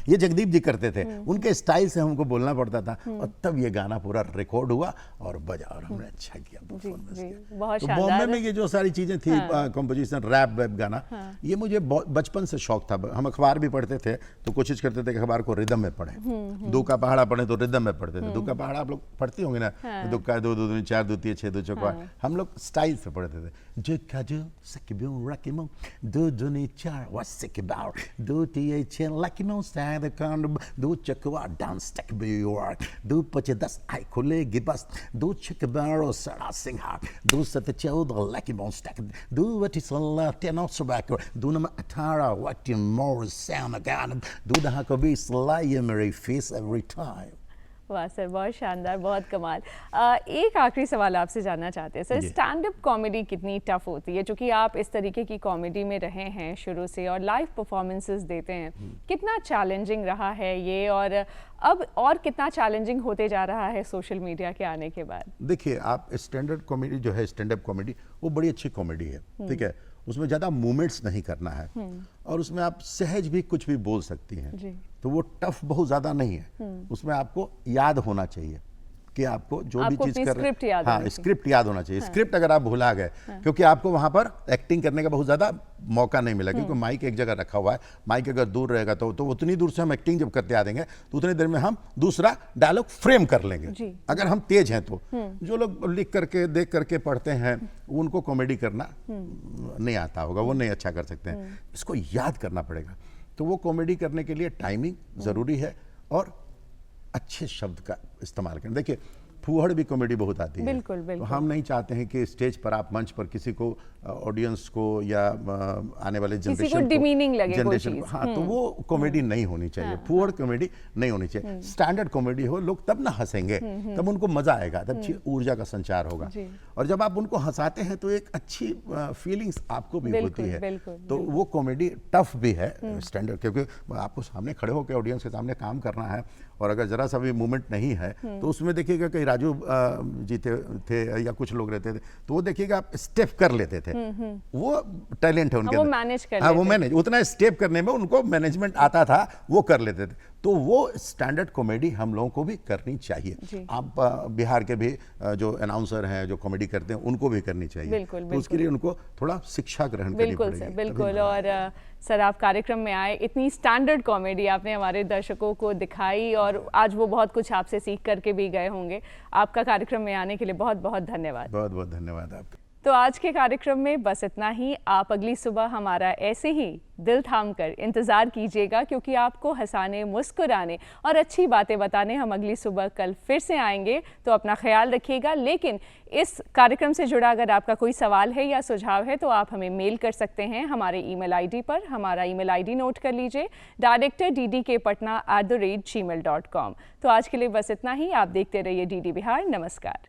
ये जगदीप जी करते थे, उनके स्टाइल से हमको बोलना पड़ता था। और तब ये गाना पूरा रिकॉर्ड हुआ और बजा, और हमने अच्छा किया, परफॉर्मेंस किया। बहुत तो शानदार। बॉम्बे में ये जो सारी चीजें थी, कंपोजिशन, रैप वेप गाना, ये मुझे बचपन से शौक था। हम अखबार भी पढ़ते थे तो कोशिश करते थे कि अखबार को रिदम में पढ़ें। दो का पहाड़ा पढ़े तो रिदम में पढ़ते थे। दो का पहाड़ा आप लोग पढ़ती होंगे ना, दो का दो, दो दूनी चार, दो तीन छह, दो चौका। हम लोग स्टाइल से पढ़ते थे। जो का जो सकिबो रकिमो, दो दूनी चार वसिकबार, दो तीन छह लकिमो साद कांड, दो चकवा डांस तकबो, दो पचे 10 आई खुलेगी बस, दो चकबारो सड़ा सिंहार, दो सत 14 लकिमो स्टैक, दो वटी सला 10 सबैको, दो नंबर 18 वटी मोर साउंड गान, दो दहा को 20 लाई मेरी फेस एवरी टाइम। वाह सर, बहुत शानदार, बहुत कमाल। एक आखिरी सवाल आपसे जानना चाहते हैं सर, स्टैंड अप कॉमेडी कितनी टफ होती है? क्योंकि आप इस तरीके की कॉमेडी में रहे हैं शुरू से और लाइव परफॉर्मेंसेस देते हैं, कितना चैलेंजिंग रहा है ये, और अब और कितना चैलेंजिंग होते जा रहा है सोशल मीडिया के आने के बाद? देखिए, आप स्टैंडर्ड कॉमेडी जो है, स्टैंड अप कॉमेडी, वो बड़ी अच्छी कॉमेडी है, ठीक है। उसमें ज़्यादा मूवमेंट्स नहीं करना है और उसमें आप सहज भी कुछ भी बोल सकती हैं, तो वो टफ बहुत ज़्यादा नहीं है। उसमें आपको याद होना चाहिए कि आपको जो भी चीज़ कर रहे हैं, हाँ, स्क्रिप्ट याद होना चाहिए। स्क्रिप्ट अगर आप भुला गए, क्योंकि आपको वहाँ पर एक्टिंग करने का बहुत ज़्यादा मौका नहीं मिला, क्योंकि माइक एक जगह रखा हुआ है। माइक अगर दूर रहेगा तो उतनी दूर से हम एक्टिंग जब करते आ देंगे तो उतनी देर में हम दूसरा डायलॉग फ्रेम कर लेंगे, अगर हम तेज हैं तो। जो लोग लिख करके देख करके पढ़ते हैं उनको कॉमेडी करना नहीं आता होगा, वो नहीं अच्छा कर सकते हैं। इसको याद करना पड़ेगा। तो वो कॉमेडी करने के लिए टाइमिंग ज़रूरी है और अच्छे शब्द का इस्तेमाल करें। देखिए, फूहड़ भी कॉमेडी बहुत आती है। बिल्कुल, बिल्कुल। तो हम नहीं चाहते हैं कि स्टेज पर आप मंच पर किसी को, ऑडियंस को या आने वाले जनरेशन को डिमीनिंग लगे कोई चीज। हाँ, तो वो कॉमेडी नहीं होनी चाहिए, फूहड़ कॉमेडी नहीं होनी चाहिए। स्टैंडर्ड कॉमेडी हो, लोग तब ना हंसेंगे, तब उनको मजा आएगा, तब अच्छी ऊर्जा का संचार होगा। और जब आप उनको हंसाते हैं तो एक अच्छी फीलिंग्स आपको भी होती है। तो वो कॉमेडी टफ भी है स्टैंडर्ड, क्योंकि आपको सामने खड़े होकर ऑडियंस के सामने काम करना है और अगर जरा सा भी मूवमेंट नहीं है तो उसमें देखिएगा कहीं राजू जी थे या कुछ लोग रहते थे तो वो देखिएगा आप स्टेप कर लेते थे। वो टैलेंट है उनके, वो मैनेज कर हाँ, वो मैनेज, उतना स्टेप करने में उनको मैनेजमेंट आता था, वो कर लेते थे। तो वो स्टैंडर्ड कॉमेडी हम लोगों को भी करनी चाहिए। आप बिहार के भी जो अनाउंसर हैं, जो कॉमेडी करते हैं, उनको भी करनी चाहिए। बिल्कुल, तो उसके लिए उनको थोड़ा शिक्षा ग्रहण करनी बिल्कुल पड़ेगी। सर, बिल्कुल। और सर, आप कार्यक्रम में आए, इतनी स्टैंडर्ड कॉमेडी आपने हमारे दर्शकों को दिखाई और आज वो बहुत कुछ आपसे सीख करके भी गए होंगे। आपका कार्यक्रम में आने के लिए बहुत बहुत धन्यवाद। बहुत बहुत धन्यवाद आपका। तो आज के कार्यक्रम में बस इतना ही। आप अगली सुबह हमारा ऐसे ही दिल थाम कर इंतज़ार कीजिएगा, क्योंकि आपको हंसाने, मुस्कुराने और अच्छी बातें बताने हम अगली सुबह कल फिर से आएंगे। तो अपना ख्याल रखिएगा। लेकिन इस कार्यक्रम से जुड़ा अगर आपका कोई सवाल है या सुझाव है तो आप हमें मेल कर सकते हैं हमारे ईमेल आईडी पर। हमारा ईमेल आईडी नोट कर लीजिए, director.ddkpatna@gmail.com। तो आज के लिए बस इतना ही। आप देखते रहिए DD बिहार। नमस्कार।